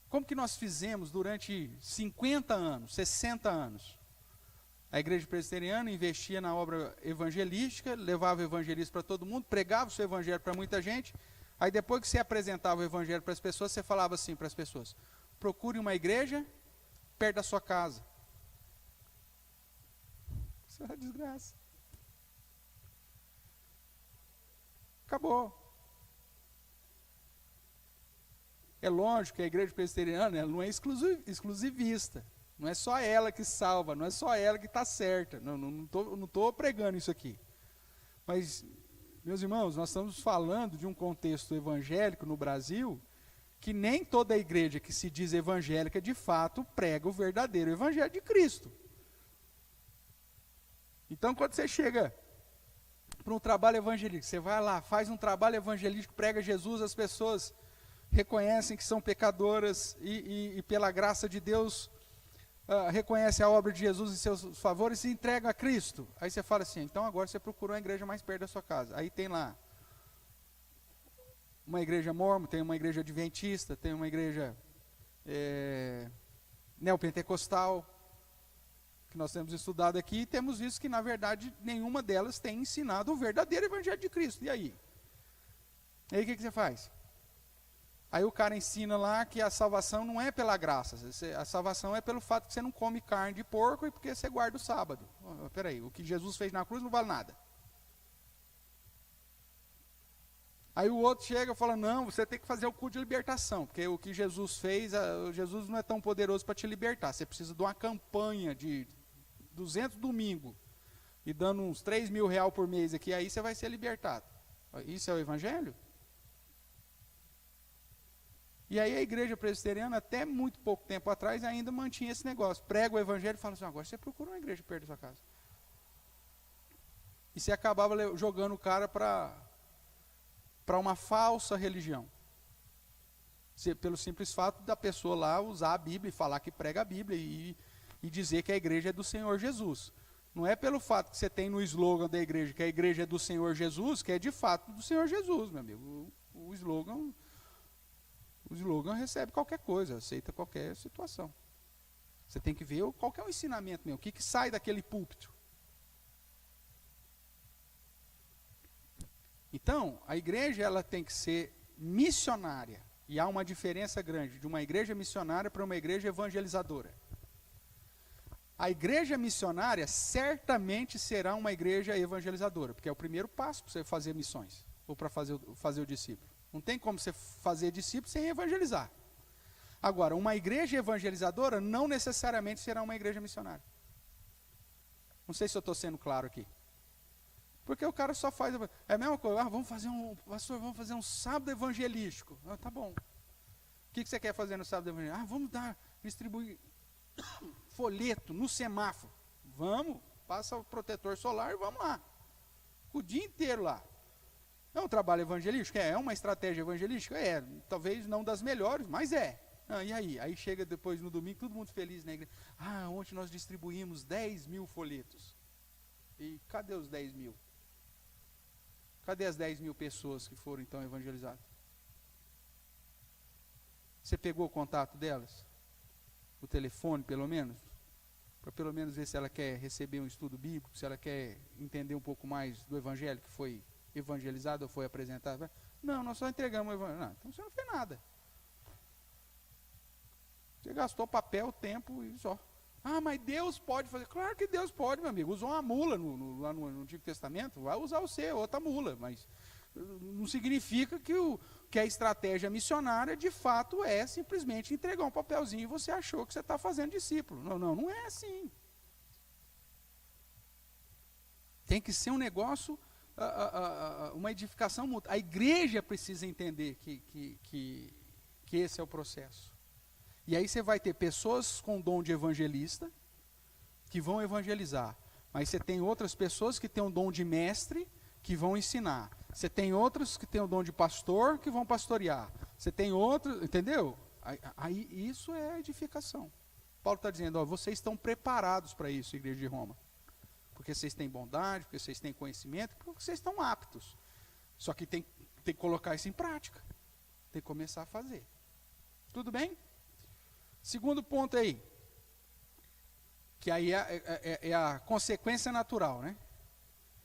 Como que nós fizemos durante 50 anos, 60 anos? A igreja presbiteriana investia na obra evangelística, levava o evangelismo para todo mundo, pregava o seu evangelho para muita gente. Aí depois que você apresentava o evangelho para as pessoas, você falava assim para as pessoas: procure uma igreja perto da sua casa. Isso é uma desgraça. Acabou. É lógico que a igreja presbiteriana ela não é exclusivista. Não é só ela que salva, não é só ela que está certa. Não estou pregando isso aqui. Mas, meus irmãos, nós estamos falando de um contexto evangélico no Brasil que nem toda igreja que se diz evangélica, de fato, prega o verdadeiro evangelho de Cristo. Então, quando você chega para um trabalho evangelístico, você vai lá, faz um trabalho evangelístico, prega Jesus, as pessoas reconhecem que são pecadoras e pela graça de Deus, reconhecem a obra de Jesus em seus favores e entregam a Cristo. Aí você fala assim: então agora você procurou a igreja mais perto da sua casa. Aí tem lá uma igreja mórmon, tem uma igreja adventista, tem uma igreja neopentecostal, que nós temos estudado aqui, e temos visto que, na verdade, nenhuma delas tem ensinado o verdadeiro evangelho de Cristo. E aí? Aí o que você faz? Aí o cara ensina lá que a salvação não é pela graça, a salvação é pelo fato que você não come carne de porco e porque você guarda o sábado. Peraí, o que Jesus fez na cruz não vale nada. Aí o outro chega e fala: não, você tem que fazer o culto de libertação, porque o que Jesus fez, Jesus não é tão poderoso para te libertar, você precisa de uma campanha de 200 domingos, e dando uns 3 mil reais por mês aqui, aí você vai ser libertado. Isso é o evangelho? E aí a igreja presbiteriana, até muito pouco tempo atrás, ainda mantinha esse negócio. Prega o evangelho e fala assim: agora você procura uma igreja perto da sua casa. E você acabava jogando o cara para uma falsa religião. Pelo simples fato da pessoa lá usar a Bíblia e falar que prega a Bíblia e dizer que a igreja é do Senhor Jesus. Não é pelo fato que você tem no slogan da igreja que a igreja é do Senhor Jesus, que é de fato do Senhor Jesus, meu amigo. O slogan recebe qualquer coisa, aceita qualquer situação. Você tem que ver qual que é o ensinamento meu, o que sai daquele púlpito. Então, a igreja ela tem que ser missionária. E há uma diferença grande de uma igreja missionária para uma igreja evangelizadora. A igreja missionária certamente será uma igreja evangelizadora, porque é o primeiro passo para você fazer missões, ou para fazer o discípulo. Não tem como você fazer discípulo sem evangelizar. Agora, uma igreja evangelizadora não necessariamente será uma igreja missionária. Não sei se eu estou sendo claro aqui. Porque o cara só faz... É a mesma coisa: vamos fazer um sábado evangelístico. Tá bom. O que você quer fazer no sábado evangelístico? Vamos distribuir folheto no semáforo. Vamos, passa o protetor solar e vamos lá. O dia inteiro lá. É um trabalho evangelístico? É uma estratégia evangelística? É, talvez não das melhores, mas é. E aí? Aí chega depois no domingo, todo mundo feliz na igreja. Ontem nós distribuímos 10 mil folhetos. E cadê os 10 mil? Cadê as 10 mil pessoas que foram então evangelizadas? Você pegou o contato delas? O telefone, pelo menos? Para pelo menos ver se ela quer receber um estudo bíblico, se ela quer entender um pouco mais do evangelho que foi evangelizado ou foi apresentado. Não, nós só entregamos o evangelho. Não, então você não fez nada. Você gastou papel, tempo e só. Mas Deus pode fazer. Claro que Deus pode, meu amigo. Usou uma mula lá no Antigo Testamento, vai usar outra mula, mas não significa que a estratégia missionária de fato é simplesmente entregar um papelzinho e você achou que você está fazendo discípulo. Não é assim. Tem que ser um negócio, uma edificação mútua. A igreja precisa entender que esse é o processo. E aí você vai ter pessoas com dom de evangelista, que vão evangelizar. Mas você tem outras pessoas que têm o dom de mestre, que vão ensinar. Você tem outros que têm o dom de pastor, que vão pastorear. Você tem outros, entendeu? Aí isso é edificação. Paulo está dizendo: vocês estão preparados para isso, igreja de Roma. Porque vocês têm bondade, porque vocês têm conhecimento, porque vocês estão aptos. Só que tem que colocar isso em prática. Tem que começar a fazer. Tudo bem? Segundo ponto aí. que aí é a consequência natural, né?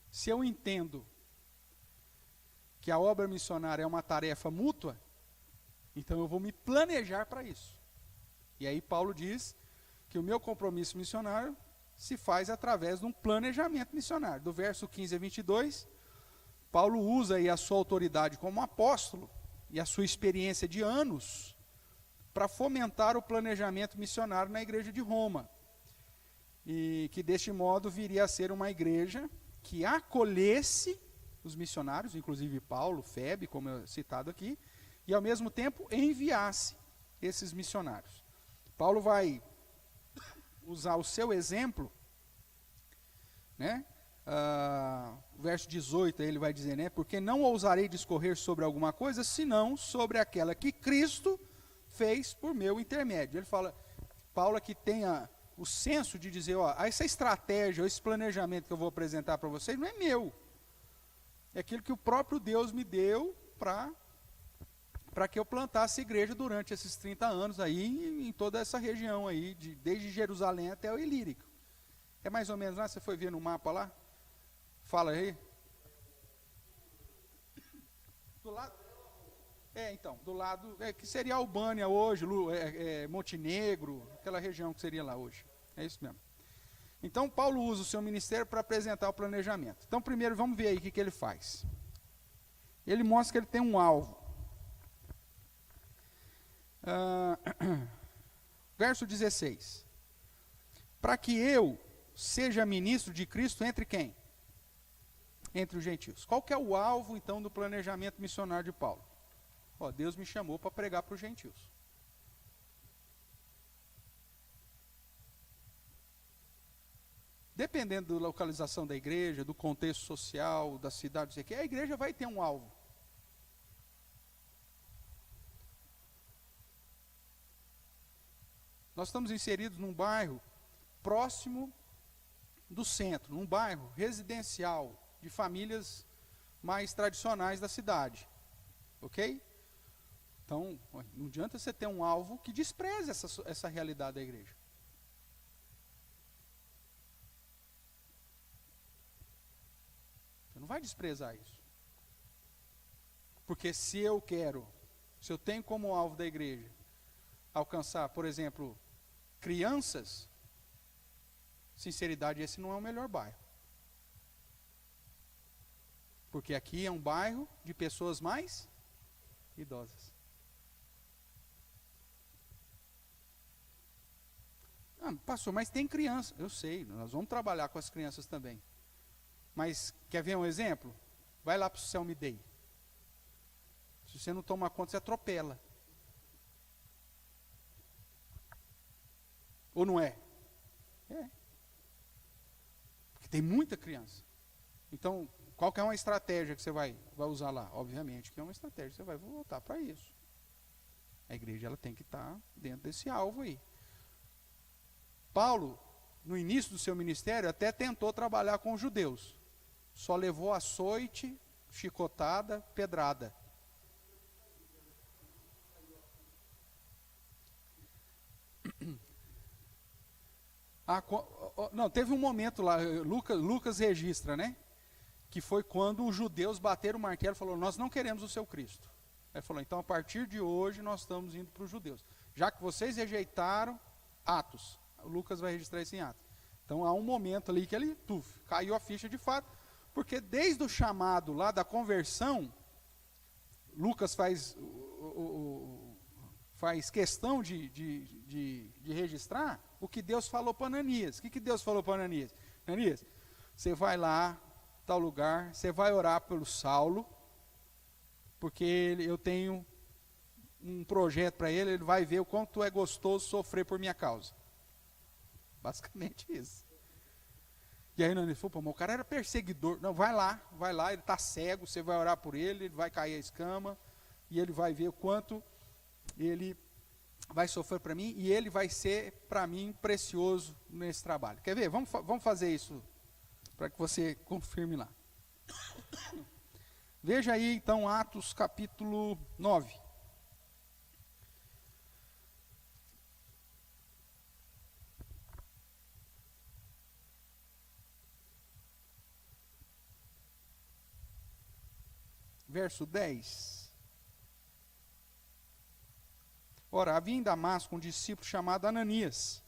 Se eu entendo que a obra missionária é uma tarefa mútua, então eu vou me planejar para isso. E aí Paulo diz que o meu compromisso missionário se faz através de um planejamento missionário. Do verso 15 a 22, Paulo usa aí a sua autoridade como apóstolo e a sua experiência de anos para fomentar o planejamento missionário na igreja de Roma. E que deste modo viria a ser uma igreja que acolhesse os missionários, inclusive Paulo, Febe, como é citado aqui, e ao mesmo tempo enviasse esses missionários. Paulo vai usar o seu exemplo, né? Verso 18, ele vai dizer, né? Porque não ousarei discorrer sobre alguma coisa, senão sobre aquela que Cristo fez por meu intermédio. Ele fala, Paulo aqui tem o senso de dizer, ó, essa estratégia, esse planejamento que eu vou apresentar para vocês não é meu. É aquilo que o próprio Deus me deu para que eu plantasse igreja durante esses 30 anos aí, em toda essa região aí, desde Jerusalém até o Ilírico. É mais ou menos lá, você foi ver no mapa lá? Fala aí. Do lado... então, do lado, que seria Albânia hoje, Montenegro, aquela região que seria lá hoje. É isso mesmo. Então, Paulo usa o seu ministério para apresentar o planejamento. Então, primeiro, vamos ver aí o que ele faz. Ele mostra que ele tem um alvo. Verso 16. Para que eu seja ministro de Cristo entre quem? Entre os gentios. Qual que é o alvo, então, do planejamento missionário de Paulo? Deus me chamou para pregar para os gentios. Dependendo da localização da igreja, do contexto social, da cidade, a igreja vai ter um alvo. Nós estamos inseridos num bairro próximo do centro, num bairro residencial de famílias mais tradicionais da cidade. Ok? Então, não adianta você ter um alvo que despreze essa realidade da igreja. Você não vai desprezar isso. Porque se eu tenho como alvo da igreja alcançar, por exemplo, crianças, sinceridade, esse não é o melhor bairro. Porque aqui é um bairro de pessoas mais idosas. Pastor, mas tem criança. Eu sei, nós vamos trabalhar com as crianças também. Mas, quer ver um exemplo? Vai lá para o Selmy Day. Se você não tomar conta, você atropela. Ou não é? É. Porque tem muita criança. Então, qual que é uma estratégia que você vai usar lá? Obviamente que é uma estratégia que você vai voltar para isso. A igreja ela tem que estar dentro desse alvo aí. Paulo, no início do seu ministério, até tentou trabalhar com os judeus. Só levou açoite, chicotada, pedrada. Não, teve um momento lá, Lucas registra, né? Que foi quando os judeus bateram o martelo e falaram, nós não queremos o seu Cristo. Aí falou, então a partir de hoje nós estamos indo para os judeus. Já que vocês rejeitaram, Atos. O Lucas vai registrar isso em Atos. Então há um momento ali que ele caiu a ficha de fato, porque desde o chamado lá da conversão, Lucas faz questão de registrar o que Deus falou para Ananias. O que Deus falou para Ananias? Ananias, você vai lá, tal lugar, você vai orar pelo Saulo, porque eu tenho um projeto para ele vai ver o quanto é gostoso sofrer por minha causa. Basicamente isso. E aí Ananias falou, mas o cara era perseguidor. Não, vai lá, ele está cego, você vai orar por ele vai cair a escama, e ele vai ver o quanto ele vai sofrer para mim, e ele vai ser para mim precioso nesse trabalho. Quer ver? Vamos fazer isso, para que você confirme lá. Veja aí então Atos capítulo 9. verso 10. Ora, havia em Damasco um discípulo chamado Ananias.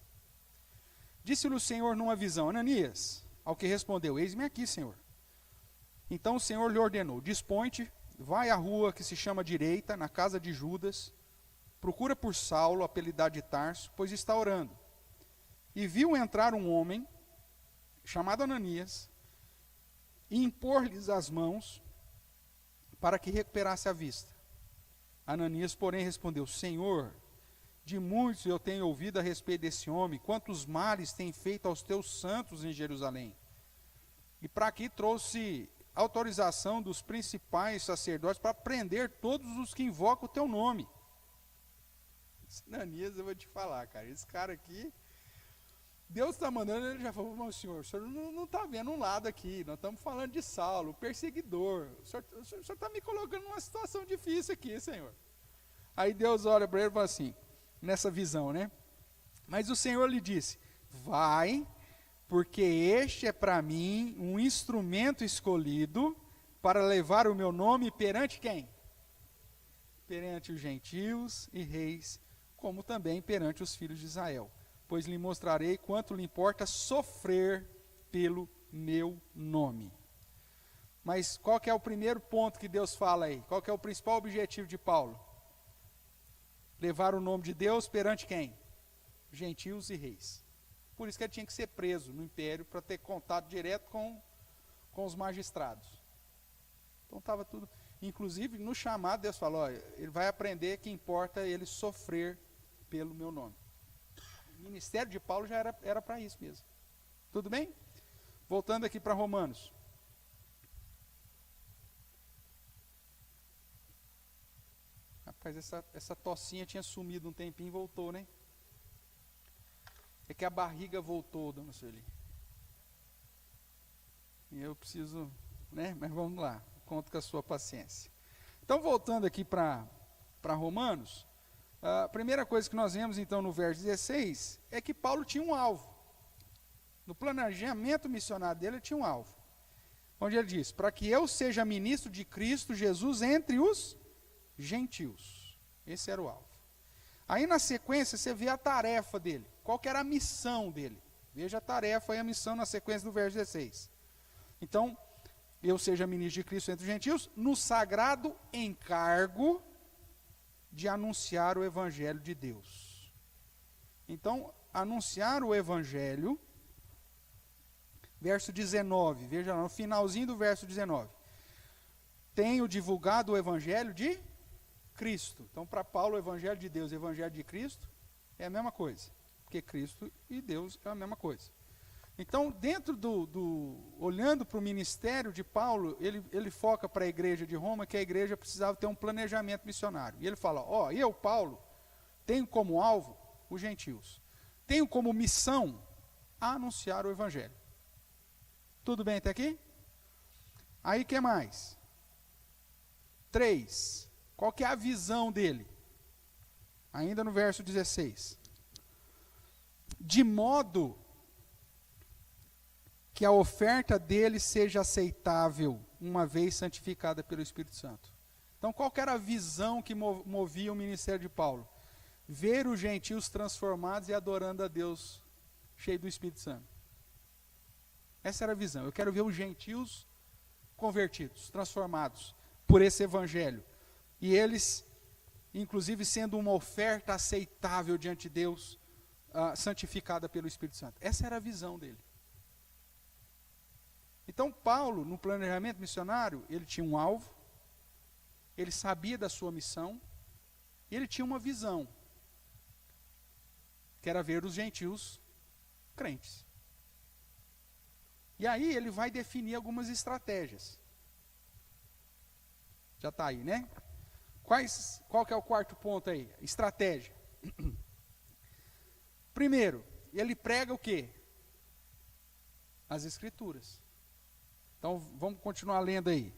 Disse-lhe o Senhor numa visão: Ananias, ao que respondeu: eis-me aqui, Senhor. Então o Senhor lhe ordenou: dispõe-te, vai à rua que se chama Direita, na casa de Judas, procura por Saulo, apelidado de Tarso, pois está orando. E viu entrar um homem, chamado Ananias, e impor-lhes as mãos, para que recuperasse a vista. Ananias, porém, respondeu: Senhor, de muitos eu tenho ouvido a respeito desse homem, quantos males tem feito aos teus santos em Jerusalém. E para aqui trouxe autorização dos principais sacerdotes para prender todos os que invocam o teu nome. Ananias, eu vou te falar, cara, esse cara aqui, Deus está mandando, ele já falou: o senhor não está vendo um lado aqui, nós estamos falando de Saulo, o perseguidor, o senhor está me colocando numa situação difícil aqui, Senhor. Aí Deus olha para ele e fala assim, nessa visão, né? Mas o Senhor lhe disse: vai, porque este é para mim um instrumento escolhido para levar o meu nome perante quem? Perante os gentios e reis, como também perante os filhos de Israel. Pois lhe mostrarei quanto lhe importa sofrer pelo meu nome. Mas qual que é o primeiro ponto que Deus fala aí? Qual que é o principal objetivo de Paulo? Levar o nome de Deus perante quem? Gentios e reis. Por isso que ele tinha que ser preso no império, para ter contato direto com os magistrados. Então estava tudo... Inclusive, no chamado, Deus falou: ó, ele vai aprender que importa ele sofrer pelo meu nome. O ministério de Paulo já era para isso mesmo. Tudo bem? Voltando aqui para Romanos. Rapaz, essa tocinha tinha sumido um tempinho e voltou, né? É que a barriga voltou, dona Sueli. E eu preciso, né? Mas vamos lá, conto com a sua paciência. Então, voltando aqui para Romanos, a primeira coisa que nós vemos, então, no verso 16, é que Paulo tinha um alvo. No planejamento missionário dele, ele tinha um alvo. Onde ele diz: para que eu seja ministro de Cristo Jesus entre os gentios. Esse era o alvo. Aí, na sequência, você vê a tarefa dele. Qual que era a missão dele? Veja a tarefa e a missão na sequência do verso 16. Então, eu seja ministro de Cristo entre os gentios, no sagrado encargo de anunciar o Evangelho de Deus. Então, anunciar o Evangelho, verso 19, veja lá, no finalzinho do verso 19. Tenho divulgado o Evangelho de Cristo. Então, para Paulo, o Evangelho de Deus e o Evangelho de Cristo é a mesma coisa. Porque Cristo e Deus é a mesma coisa. Então, dentro olhando para o ministério de Paulo, ele foca para a igreja de Roma, que a igreja precisava ter um planejamento missionário. E ele fala: ó, eu, Paulo, tenho como alvo os gentios. Tenho como missão anunciar o Evangelho. Tudo bem até aqui? Aí, o que mais? 3. Qual que é a visão dele? Ainda no verso 16. De modo que a oferta dele seja aceitável, uma vez santificada pelo Espírito Santo. Então, qual que era a visão que movia o ministério de Paulo? Ver os gentios transformados e adorando a Deus, cheio do Espírito Santo. Essa era a visão. Eu quero ver os gentios convertidos, transformados por esse evangelho. E eles, inclusive, sendo uma oferta aceitável diante de Deus, santificada pelo Espírito Santo. Essa era a visão dele. Então, Paulo, no planejamento missionário, ele tinha um alvo, ele sabia da sua missão, e ele tinha uma visão, que era ver os gentios crentes. E aí ele vai definir algumas estratégias. Já está aí, né? Qual que é o quarto ponto aí? Estratégia. Primeiro, ele prega o quê? As Escrituras. Então, vamos continuar lendo aí.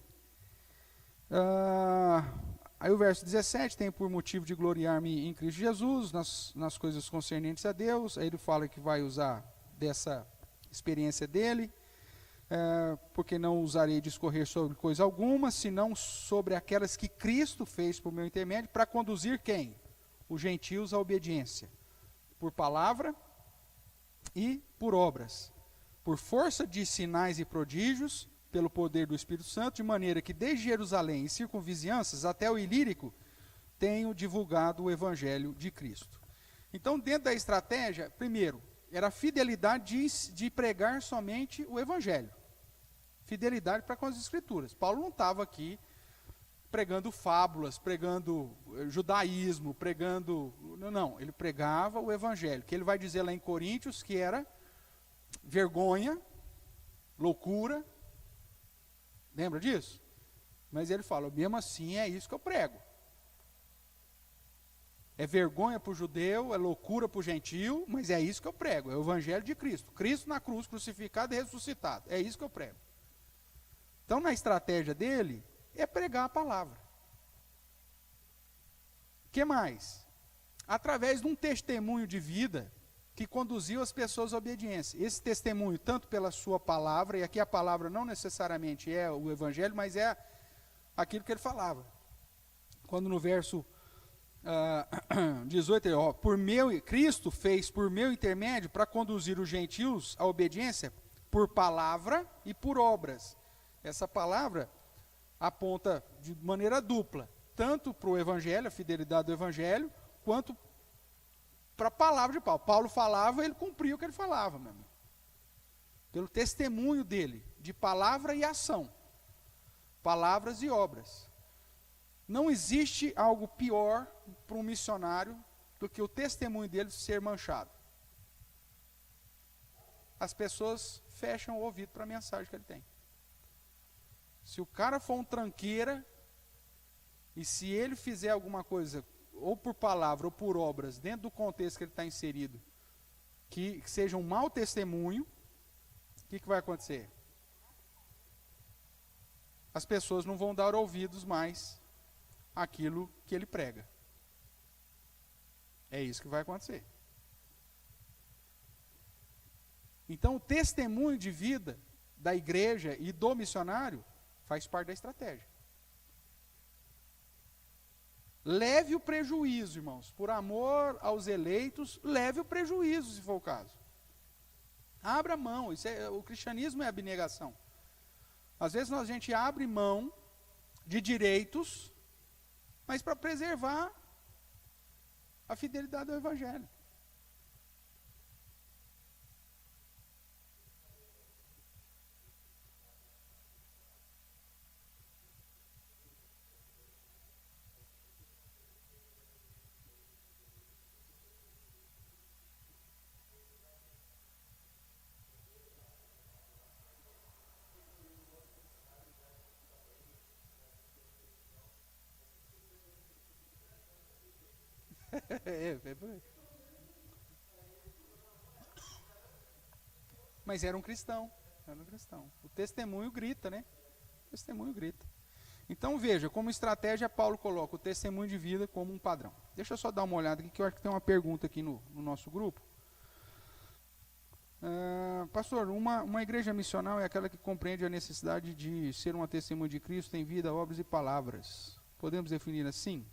Aí o verso 17, tem por motivo de gloriar-me em Cristo Jesus, nas coisas concernentes a Deus. Aí ele fala que vai usar dessa experiência dele. porque não usarei discorrer sobre coisa alguma, senão sobre aquelas que Cristo fez por meu intermédio, para conduzir quem? Os gentios à obediência, por palavra e por obras, por força de sinais e prodígios, pelo poder do Espírito Santo, de maneira que desde Jerusalém e circunvizinhanças até o Ilírico, tenho divulgado o Evangelho de Cristo. Então, dentro da estratégia, primeiro, era a fidelidade de pregar somente o Evangelho. Fidelidade para com as Escrituras. Paulo não estava aqui pregando fábulas, pregando judaísmo, pregando... Não, ele pregava o Evangelho, que ele vai dizer lá em Coríntios que era vergonha, loucura. Lembra disso? Mas ele fala, mesmo assim é isso que eu prego. É vergonha para o judeu, é loucura para o gentio, mas é isso que eu prego, é o Evangelho de Cristo. Cristo na cruz, crucificado e ressuscitado, é isso que eu prego. Então, na estratégia dele, é pregar a palavra. O que mais? Através de um testemunho de vida que conduziu as pessoas à obediência. Esse testemunho, tanto pela sua palavra, e aqui a palavra não necessariamente é o Evangelho, mas é aquilo que ele falava. Quando no verso 18, Cristo fez por meu intermédio para conduzir os gentios à obediência por palavra e por obras. Essa palavra aponta de maneira dupla, tanto para o Evangelho, a fidelidade do Evangelho, quanto para a palavra de Paulo. Paulo falava, ele cumpria o que ele falava, meu amigo. Pelo testemunho dele, de palavra e ação. Palavras e obras. Não existe algo pior para um missionário do que o testemunho dele ser manchado. As pessoas fecham o ouvido para a mensagem que ele tem. Se o cara for um tranqueira, e se ele fizer alguma coisa, ou por palavra ou por obras, dentro do contexto que ele está inserido, que seja um mau testemunho, o que vai acontecer? As pessoas não vão dar ouvidos mais àquilo que ele prega. É isso que vai acontecer. Então, o testemunho de vida da igreja e do missionário faz parte da estratégia. Leve o prejuízo, irmãos. Por amor aos eleitos, leve o prejuízo, se for o caso. Abra mão. O cristianismo é abnegação. Às vezes a gente abre mão de direitos, mas para preservar a fidelidade ao Evangelho. Mas era um cristão. O testemunho grita, né? O testemunho grita. Então veja, como estratégia, Paulo coloca o testemunho de vida como um padrão. Deixa eu só dar uma olhada aqui, que eu acho que tem uma pergunta aqui no nosso grupo. Pastor, uma igreja missional é aquela que compreende a necessidade de ser uma testemunha de Cristo em vida, obras e palavras. Podemos definir assim?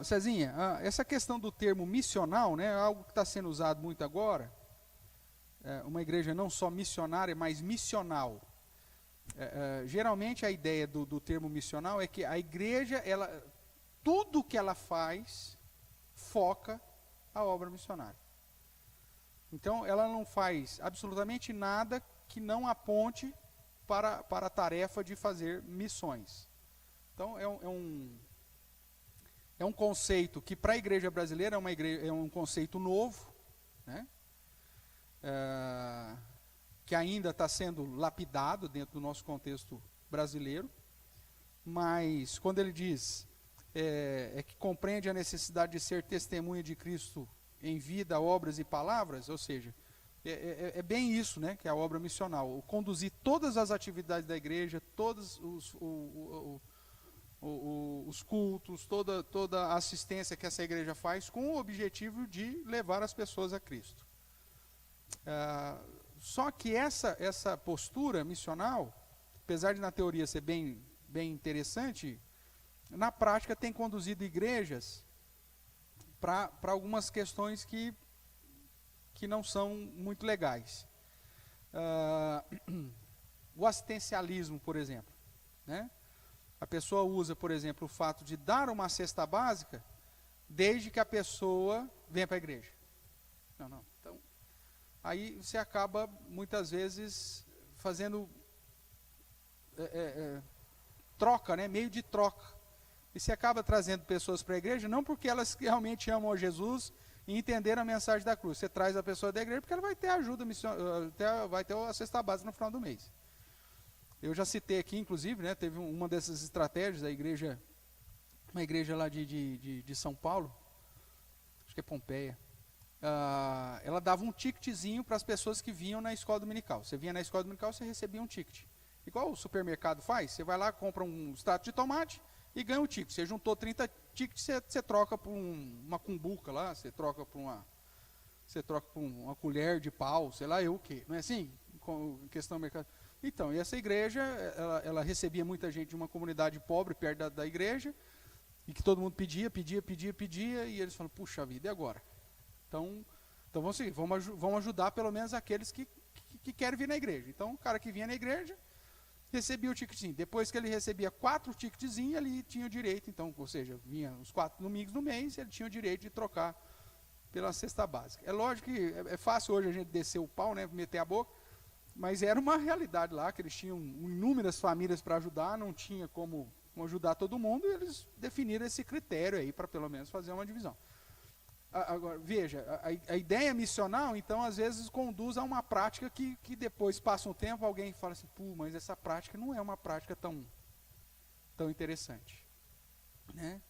Cezinha, essa questão do termo missional, né, é algo que está sendo usado muito agora. Uma igreja não só missionária, mas missional. Geralmente a ideia do termo missional é que a igreja, tudo que ela faz, foca a obra missionária. Então, ela não faz absolutamente nada que não aponte para a tarefa de fazer missões. Então, é um conceito que para a igreja brasileira é um conceito novo, né? Que ainda está sendo lapidado dentro do nosso contexto brasileiro, mas quando ele diz que compreende a necessidade de ser testemunha de Cristo em vida, obras e palavras, ou seja, é bem isso, né, que é a obra missional, conduzir todas as atividades da igreja, todos os cultos, toda a assistência que essa igreja faz, com o objetivo de levar as pessoas a Cristo. Só que essa postura missional, apesar de na teoria ser bem interessante, na prática tem conduzido igrejas para algumas questões que não são muito legais. O assistencialismo, por exemplo, né? A pessoa usa, por exemplo, o fato de dar uma cesta básica desde que a pessoa venha para a igreja. Não. Então, aí você acaba, muitas vezes, fazendo troca, né? Meio de troca. E você acaba trazendo pessoas para a igreja, não porque elas realmente amam a Jesus e entenderam a mensagem da cruz. Você traz a pessoa da igreja porque ela vai ter ajuda, vai ter a cesta básica no final do mês. Eu já citei aqui, inclusive, né, teve uma dessas estratégias da igreja, uma igreja lá de São Paulo, acho que é Pompeia. Ela dava um ticketzinho para as pessoas que vinham na escola dominical. Você vinha na escola dominical, você recebia um ticket. Igual o supermercado faz, você vai lá, compra um extrato de tomate e ganha um ticket. Você juntou 30 tickets, você troca por uma cumbuca lá, você troca por uma colher de pau, sei lá eu o quê. Não é assim? Com questão do mercado. Então, e essa igreja, ela recebia muita gente de uma comunidade pobre perto da igreja, e que todo mundo pedia, e eles falaram, puxa vida, e agora? Então vamos seguir, vamos ajudar pelo menos aqueles que querem vir na igreja. Então, o cara que vinha na igreja, recebia o ticketzinho. Depois que ele recebia 4 ticketzinhos, ele tinha o direito, então, ou seja, vinha os 4 domingos no mês, ele tinha o direito de trocar pela cesta básica. É lógico que é fácil hoje a gente descer o pau, né, meter a boca, mas era uma realidade lá, que eles tinham inúmeras famílias para ajudar, não tinha como ajudar todo mundo, e eles definiram esse critério aí para pelo menos fazer uma divisão. Agora, veja, a ideia missional, então, às vezes conduz a uma prática que depois passa um tempo, alguém fala assim, mas essa prática não é uma prática tão interessante. Né?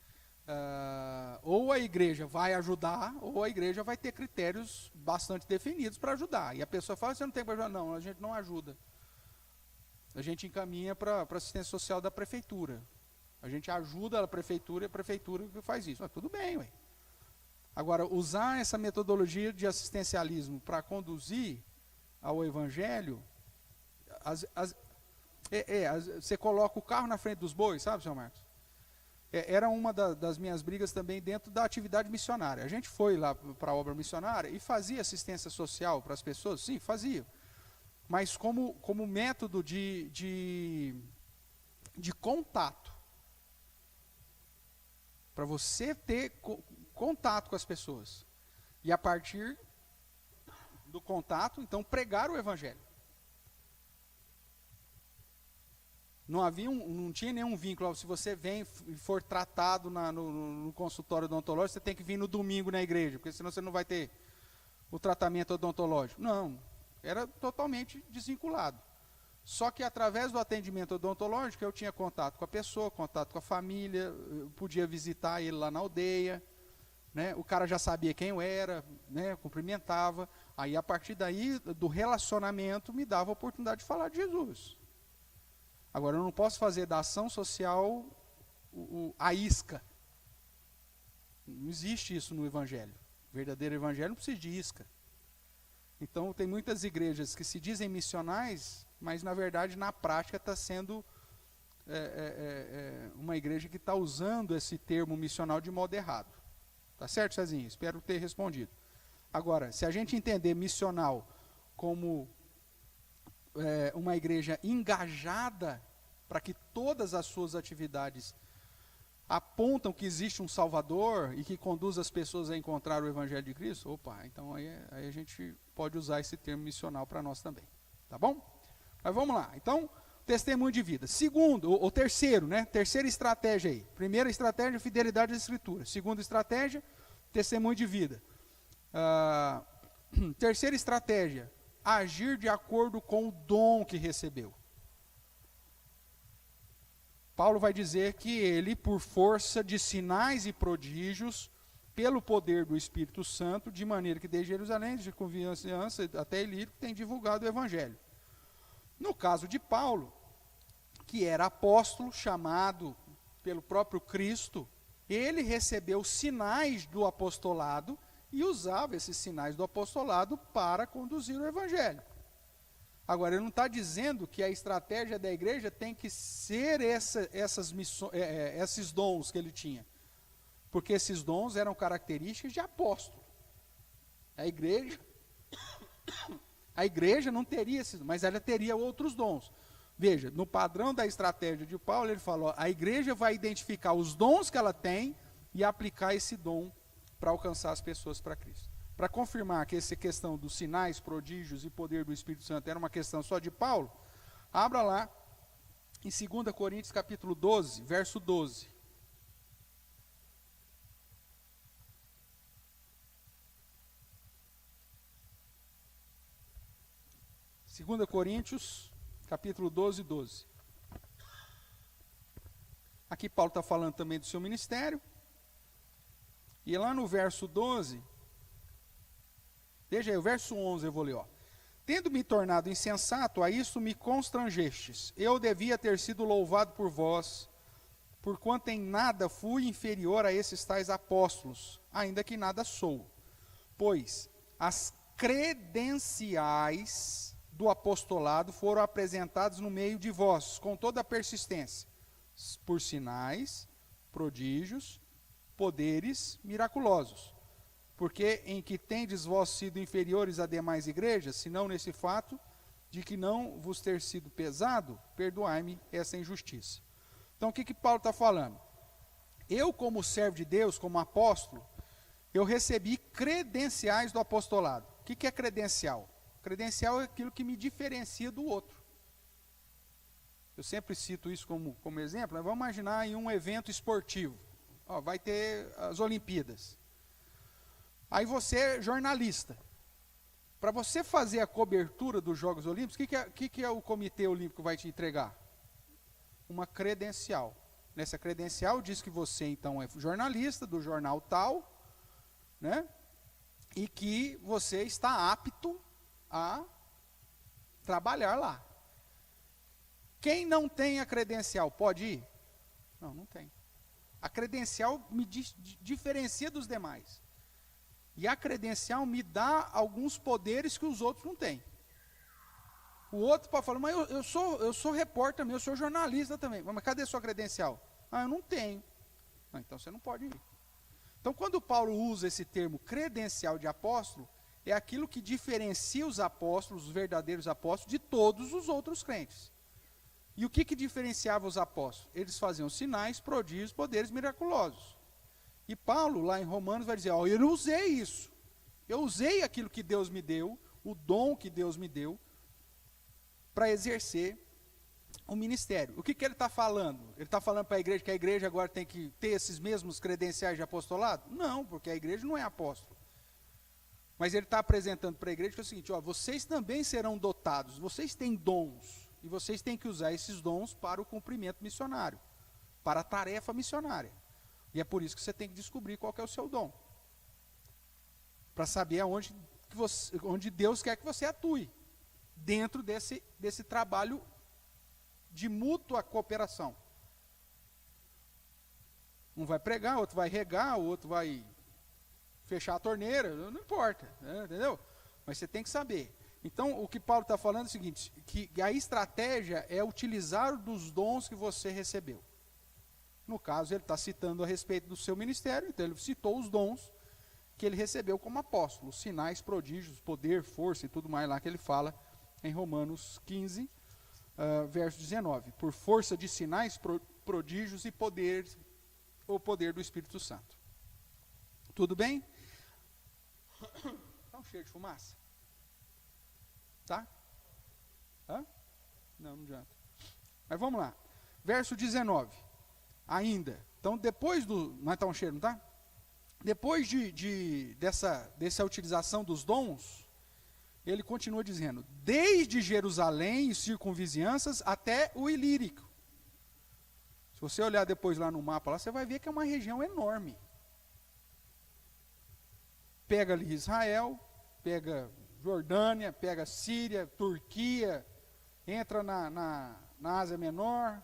Ou a igreja vai ajudar, ou a igreja vai ter critérios bastante definidos para ajudar. E a pessoa fala, você não tem para ajudar? Não, a gente não ajuda. A gente encaminha para a assistência social da prefeitura. A gente ajuda a prefeitura e a prefeitura que faz isso. Mas tudo bem, ué. Agora, usar essa metodologia de assistencialismo para conduzir ao evangelho, você coloca o carro na frente dos bois, sabe, senhor Marcos? Era uma das minhas brigas também dentro da atividade missionária. A gente foi lá para a obra missionária e fazia assistência social para as pessoas? Sim, fazia. Mas como método de contato. Para você ter contato com as pessoas. E a partir do contato, então, pregar o evangelho. Não tinha nenhum vínculo. Se você vem e for tratado no consultório odontológico, você tem que vir no domingo na igreja, porque senão você não vai ter o tratamento odontológico. Não, era totalmente desvinculado. Só que através do atendimento odontológico, eu tinha contato com a pessoa, contato com a família, eu podia visitar ele lá na aldeia, né? O cara já sabia quem eu era, né? Cumprimentava. Aí, a partir daí, do relacionamento, me dava a oportunidade de falar de Jesus. Agora, eu não posso fazer da ação social a isca. Não existe isso no evangelho. O verdadeiro evangelho não precisa de isca. Então, tem muitas igrejas que se dizem missionais, mas, na verdade, na prática, está sendo uma igreja que está usando esse termo missional de modo errado. Tá certo, Cezinho? Espero ter respondido. Agora, se a gente entender missional como uma igreja engajada para que todas as suas atividades apontam que existe um Salvador e que conduz as pessoas a encontrar o Evangelho de Cristo, então aí a gente pode usar esse termo missional para nós também. Tá bom? Mas vamos lá. Então, testemunho de vida. Segundo, ou terceiro, né? Terceira estratégia aí. Primeira estratégia, fidelidade à Escritura. Segunda estratégia, testemunho de vida. Terceira estratégia, agir de acordo com o dom que recebeu. Paulo vai dizer que ele, por força de sinais e prodígios, pelo poder do Espírito Santo, de maneira que desde Jerusalém, de confiança até Ilírico, tem divulgado o Evangelho. No caso de Paulo, que era apóstolo, chamado pelo próprio Cristo, ele recebeu sinais do apostolado e usava esses sinais do apostolado para conduzir o Evangelho. Agora, ele não está dizendo que a estratégia da igreja tem que ser esses dons que ele tinha. Porque esses dons eram características de apóstolo. A igreja não teria esses, mas ela teria outros dons. Veja, no padrão da estratégia de Paulo, ele falou, a igreja vai identificar os dons que ela tem e aplicar esse dom para alcançar as pessoas para Cristo. Para confirmar que essa questão dos sinais, prodígios e poder do Espírito Santo era uma questão só de Paulo, abra lá em 2 Coríntios capítulo 12, verso 12. 2 Coríntios, capítulo 12, 12. Aqui Paulo está falando também do seu ministério. E lá no verso 12, veja aí, o verso 11 eu vou ler, ó. Tendo me tornado insensato, a isso me constrangestes. Eu devia ter sido louvado por vós, porquanto em nada fui inferior a esses tais apóstolos, ainda que nada sou. Pois as credenciais do apostolado foram apresentados no meio de vós, com toda a persistência, por sinais, prodígios, poderes miraculosos. Porque em que tendes vós sido inferiores a demais igrejas, senão nesse fato de que não vos ter sido pesado, perdoai-me essa injustiça. Então o que Paulo está falando? Eu, como servo de Deus, como apóstolo, eu recebi credenciais do apostolado. O que é credencial? Credencial é aquilo que me diferencia do outro. Eu sempre cito isso como exemplo. Vamos imaginar em um evento esportivo. Ó, vai ter as Olimpíadas. Aí você é jornalista. Para você fazer a cobertura dos Jogos Olímpicos, o que é o Comitê Olímpico vai te entregar? Uma credencial. Nessa credencial diz que você então é jornalista do jornal tal, né? E que você está apto a trabalhar lá. Quem não tem a credencial pode ir? Não, não tem. A credencial me diferencia dos demais. E a credencial me dá alguns poderes que os outros não têm. O outro pode falar, mas eu sou repórter também, eu sou jornalista também. Mas cadê a sua credencial? Ah, eu não tenho. Ah, então você não pode ir. Então quando Paulo usa esse termo credencial de apóstolo, é aquilo que diferencia os apóstolos, os verdadeiros apóstolos, de todos os outros crentes. E o que diferenciava os apóstolos? Eles faziam sinais, prodígios, poderes miraculosos. E Paulo, lá em Romanos, vai dizer, ó, eu não usei isso. Eu usei aquilo que Deus me deu, o dom que Deus me deu, para exercer o ministério. O que ele está falando? Ele está falando para a igreja que a igreja agora tem que ter esses mesmos credenciais de apostolado? Não, porque a igreja não é apóstolo. Mas ele está apresentando para a igreja que é o seguinte, ó, vocês também serão dotados, vocês têm dons, e vocês têm que usar esses dons para o cumprimento missionário, para a tarefa missionária. E é por isso que você tem que descobrir qual que é o seu dom. Para saber onde Deus quer que você atue, dentro desse trabalho de mútua cooperação. Um vai pregar, outro vai regar, o outro vai fechar a torneira, não importa, né, entendeu? Mas você tem que saber. Então, o que Paulo está falando é o seguinte, que a estratégia é utilizar dos dons que você recebeu. No caso, ele está citando a respeito do seu ministério, então ele citou os dons que ele recebeu como apóstolo, sinais, prodígios, poder, força e tudo mais lá que ele fala em Romanos 15, verso 19. Por força de sinais, prodígios e poderes, o poder do Espírito Santo. Tudo bem? Está um cheiro de fumaça? Tá? Hã? Não adianta. Mas vamos lá. Verso 19. Ainda. Então, depois do... Não está um cheiro, não tá? Depois dessa utilização dos dons, ele continua dizendo, desde Jerusalém e circunvizinhanças até o Ilírico. Se você olhar depois lá no mapa, lá, você vai ver que é uma região enorme. Pega ali Israel, pega Jordânia, pega Síria, Turquia, entra na Ásia Menor,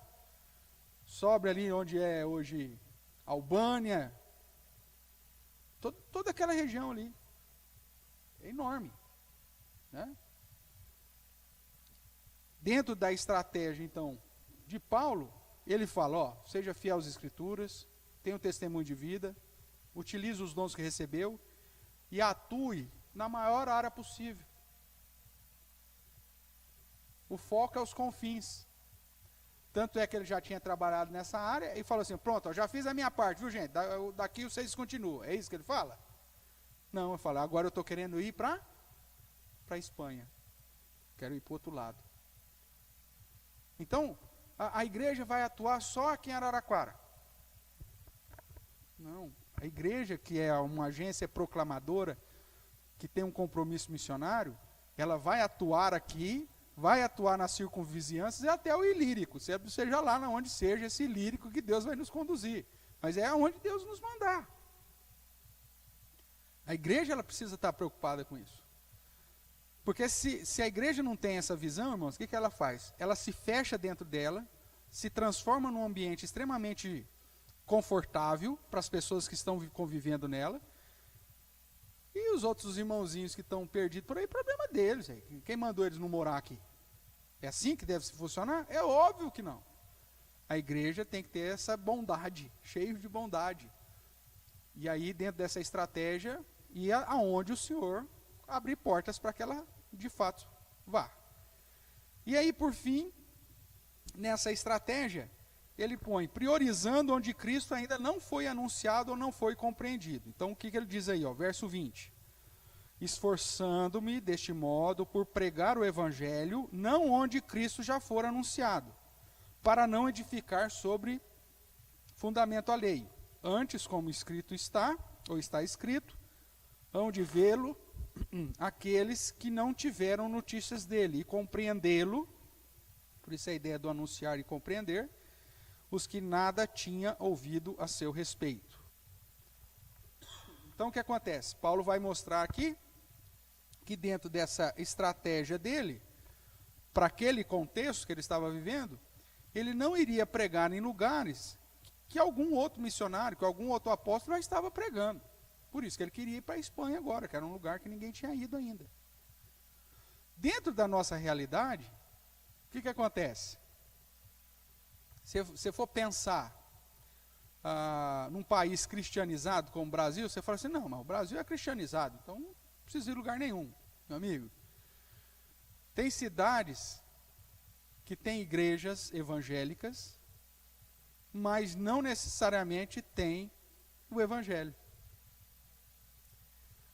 sobe ali onde é hoje Albânia, toda aquela região ali, é enorme, né? dentro da estratégia, então, de Paulo, ele fala, ó, seja fiel às Escrituras, tenha um testemunho de vida, utilize os dons que recebeu e atue na maior área possível. O foco é os confins. Tanto é que ele já tinha trabalhado nessa área e falou assim, pronto, eu já fiz a minha parte, viu gente? Daqui vocês continuam. É isso que ele fala? Não, eu falo, agora eu estou querendo ir para a Espanha. Quero ir para o outro lado. Então, a igreja vai atuar só aqui em Araraquara. Não, a igreja, que é uma agência proclamadora, que tem um compromisso missionário, ela vai atuar aqui, vai atuar nas circunvizinhanças e até o Ilírico, seja lá onde seja esse Ilírico que Deus vai nos conduzir. Mas é onde Deus nos mandar. A igreja ela precisa estar preocupada com isso. Porque se a igreja não tem essa visão, irmãos, o que ela faz? Ela se fecha dentro dela, se transforma num ambiente extremamente confortável para as pessoas que estão convivendo nela, e os outros irmãozinhos que estão perdidos por aí, problema deles. Quem mandou eles não morar aqui? É assim que deve funcionar? É óbvio que não. A igreja tem que ter essa bondade, cheio de bondade. E aí, dentro dessa estratégia, e aonde o Senhor abrir portas para que ela, de fato, vá. E aí, por fim, nessa estratégia, ele põe, priorizando onde Cristo ainda não foi anunciado ou não foi compreendido. Então, o que ele diz aí, ó, verso 20? Esforçando-me, deste modo, por pregar o Evangelho, não onde Cristo já for anunciado, para não edificar sobre fundamento alheio. Antes, como escrito está, ou está escrito, hão de vê-lo aqueles que não tiveram notícias dele, e compreendê-lo, por isso a ideia do anunciar e compreender, os que nada tinham ouvido a seu respeito. Então o que acontece? Paulo vai mostrar aqui que dentro dessa estratégia dele, para aquele contexto que ele estava vivendo, ele não iria pregar em lugares que algum outro missionário, que algum outro apóstolo já estava pregando. Por isso que ele queria ir para a Espanha agora, que era um lugar que ninguém tinha ido ainda. Dentro da nossa realidade, o que acontece? Se você for pensar num país cristianizado como o Brasil, você fala assim, não, mas o Brasil é cristianizado, então não precisa ir em lugar nenhum, meu amigo. Tem cidades que têm igrejas evangélicas, mas não necessariamente tem o Evangelho.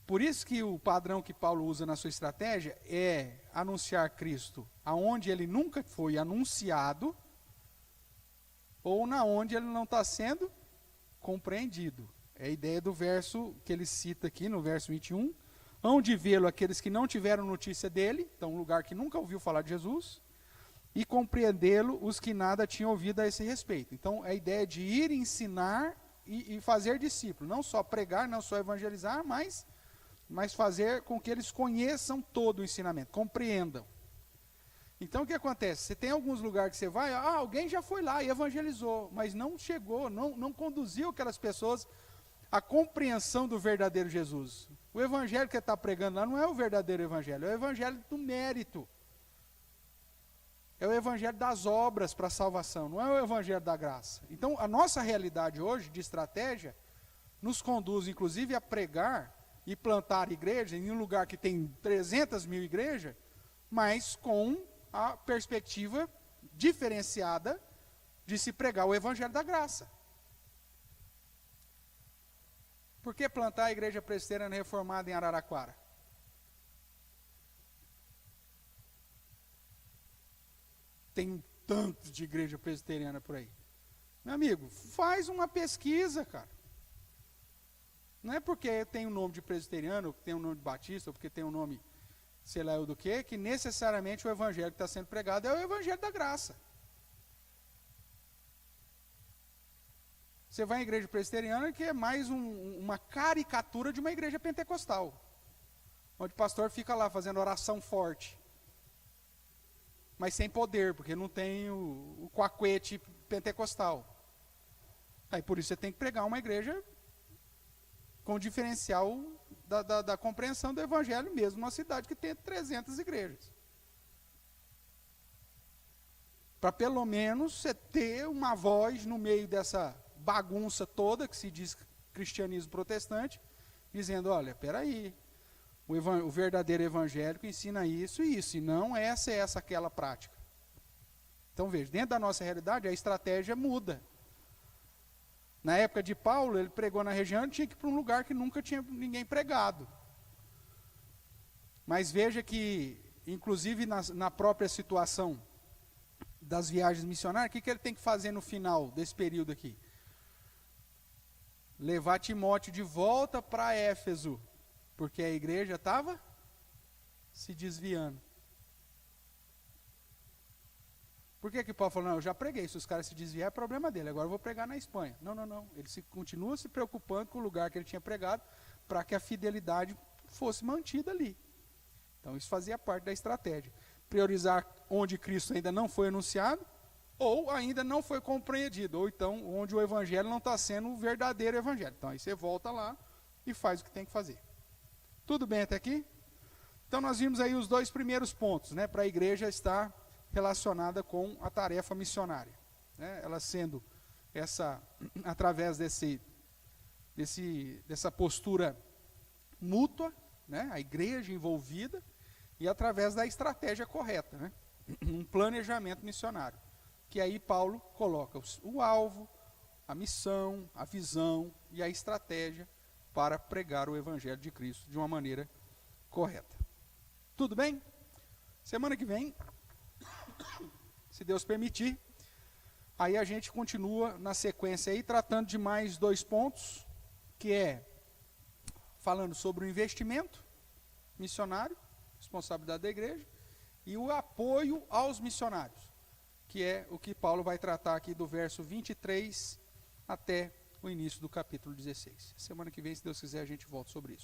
Por isso que o padrão que Paulo usa na sua estratégia é anunciar Cristo aonde ele nunca foi anunciado, ou na onde ele não está sendo compreendido. É a ideia do verso que ele cita aqui, no verso 21. Hão de vê-lo aqueles que não tiveram notícia dele, então um lugar que nunca ouviu falar de Jesus, e compreendê-lo os que nada tinham ouvido a esse respeito. Então, a ideia de ir ensinar e fazer discípulo, não só pregar, não só evangelizar, mas fazer com que eles conheçam todo o ensinamento, compreendam. Então, o que acontece? Você tem alguns lugares que você vai, alguém já foi lá e evangelizou, mas não chegou, não conduziu aquelas pessoas à compreensão do verdadeiro Jesus. O evangelho que ele está pregando lá não é o verdadeiro evangelho, é o evangelho do mérito. É o evangelho das obras para a salvação, não é o evangelho da graça. Então, a nossa realidade hoje, de estratégia, nos conduz, inclusive, a pregar e plantar igreja em um lugar que tem 300 mil igrejas, mas com a perspectiva diferenciada de se pregar o evangelho da graça. Por que plantar a igreja presbiteriana reformada em Araraquara? Tem um tanto de igreja presbiteriana por aí. Meu amigo, faz uma pesquisa, cara. Não é porque tem um nome de presbiteriano, ou que tem um nome de batista, ou porque tem um nome, sei lá, do que necessariamente o evangelho que está sendo pregado é o evangelho da graça. Você vai em igreja presbiteriana que é mais uma caricatura de uma igreja pentecostal, onde o pastor fica lá fazendo oração forte, mas sem poder, porque não tem o coacuete pentecostal. Aí por isso você tem que pregar uma igreja com diferencial da compreensão do evangelho mesmo, numa cidade que tem 300 igrejas. para pelo menos você ter uma voz no meio dessa bagunça toda que se diz cristianismo protestante, dizendo, olha, peraí, o verdadeiro evangélico ensina isso e isso, e não essa aquela prática. Então veja, dentro da nossa realidade a estratégia muda. Na época de Paulo, ele pregou na região, ele tinha que ir para um lugar que nunca tinha ninguém pregado. Mas veja que, inclusive na própria situação das viagens missionárias, o que ele tem que fazer no final desse período aqui? Levar Timóteo de volta para Éfeso, porque a igreja estava se desviando. Por que Paulo falou, não, eu já preguei, se os caras se desviar é problema dele, agora eu vou pregar na Espanha. Não, ele continua se preocupando com o lugar que ele tinha pregado, para que a fidelidade fosse mantida ali. Então isso fazia parte da estratégia. Priorizar onde Cristo ainda não foi anunciado, ou ainda não foi compreendido, ou então onde o evangelho não está sendo o verdadeiro evangelho. Então aí você volta lá e faz o que tem que fazer. Tudo bem até aqui? Então nós vimos aí os 2 primeiros pontos, né, para a igreja estar relacionada com a tarefa missionária, né, ela sendo através dessa postura mútua, né, a igreja envolvida, e através da estratégia correta, né, um planejamento missionário, que aí Paulo coloca o alvo, a missão, a visão e a estratégia para pregar o evangelho de Cristo de uma maneira correta. Tudo bem? Semana que vem, se Deus permitir, aí a gente continua na sequência aí, tratando de mais 2 pontos, que é falando sobre o investimento missionário, responsabilidade da igreja, e o apoio aos missionários, que é o que Paulo vai tratar aqui do verso 23 até o início do capítulo 16. Semana que vem, se Deus quiser, a gente volta sobre isso.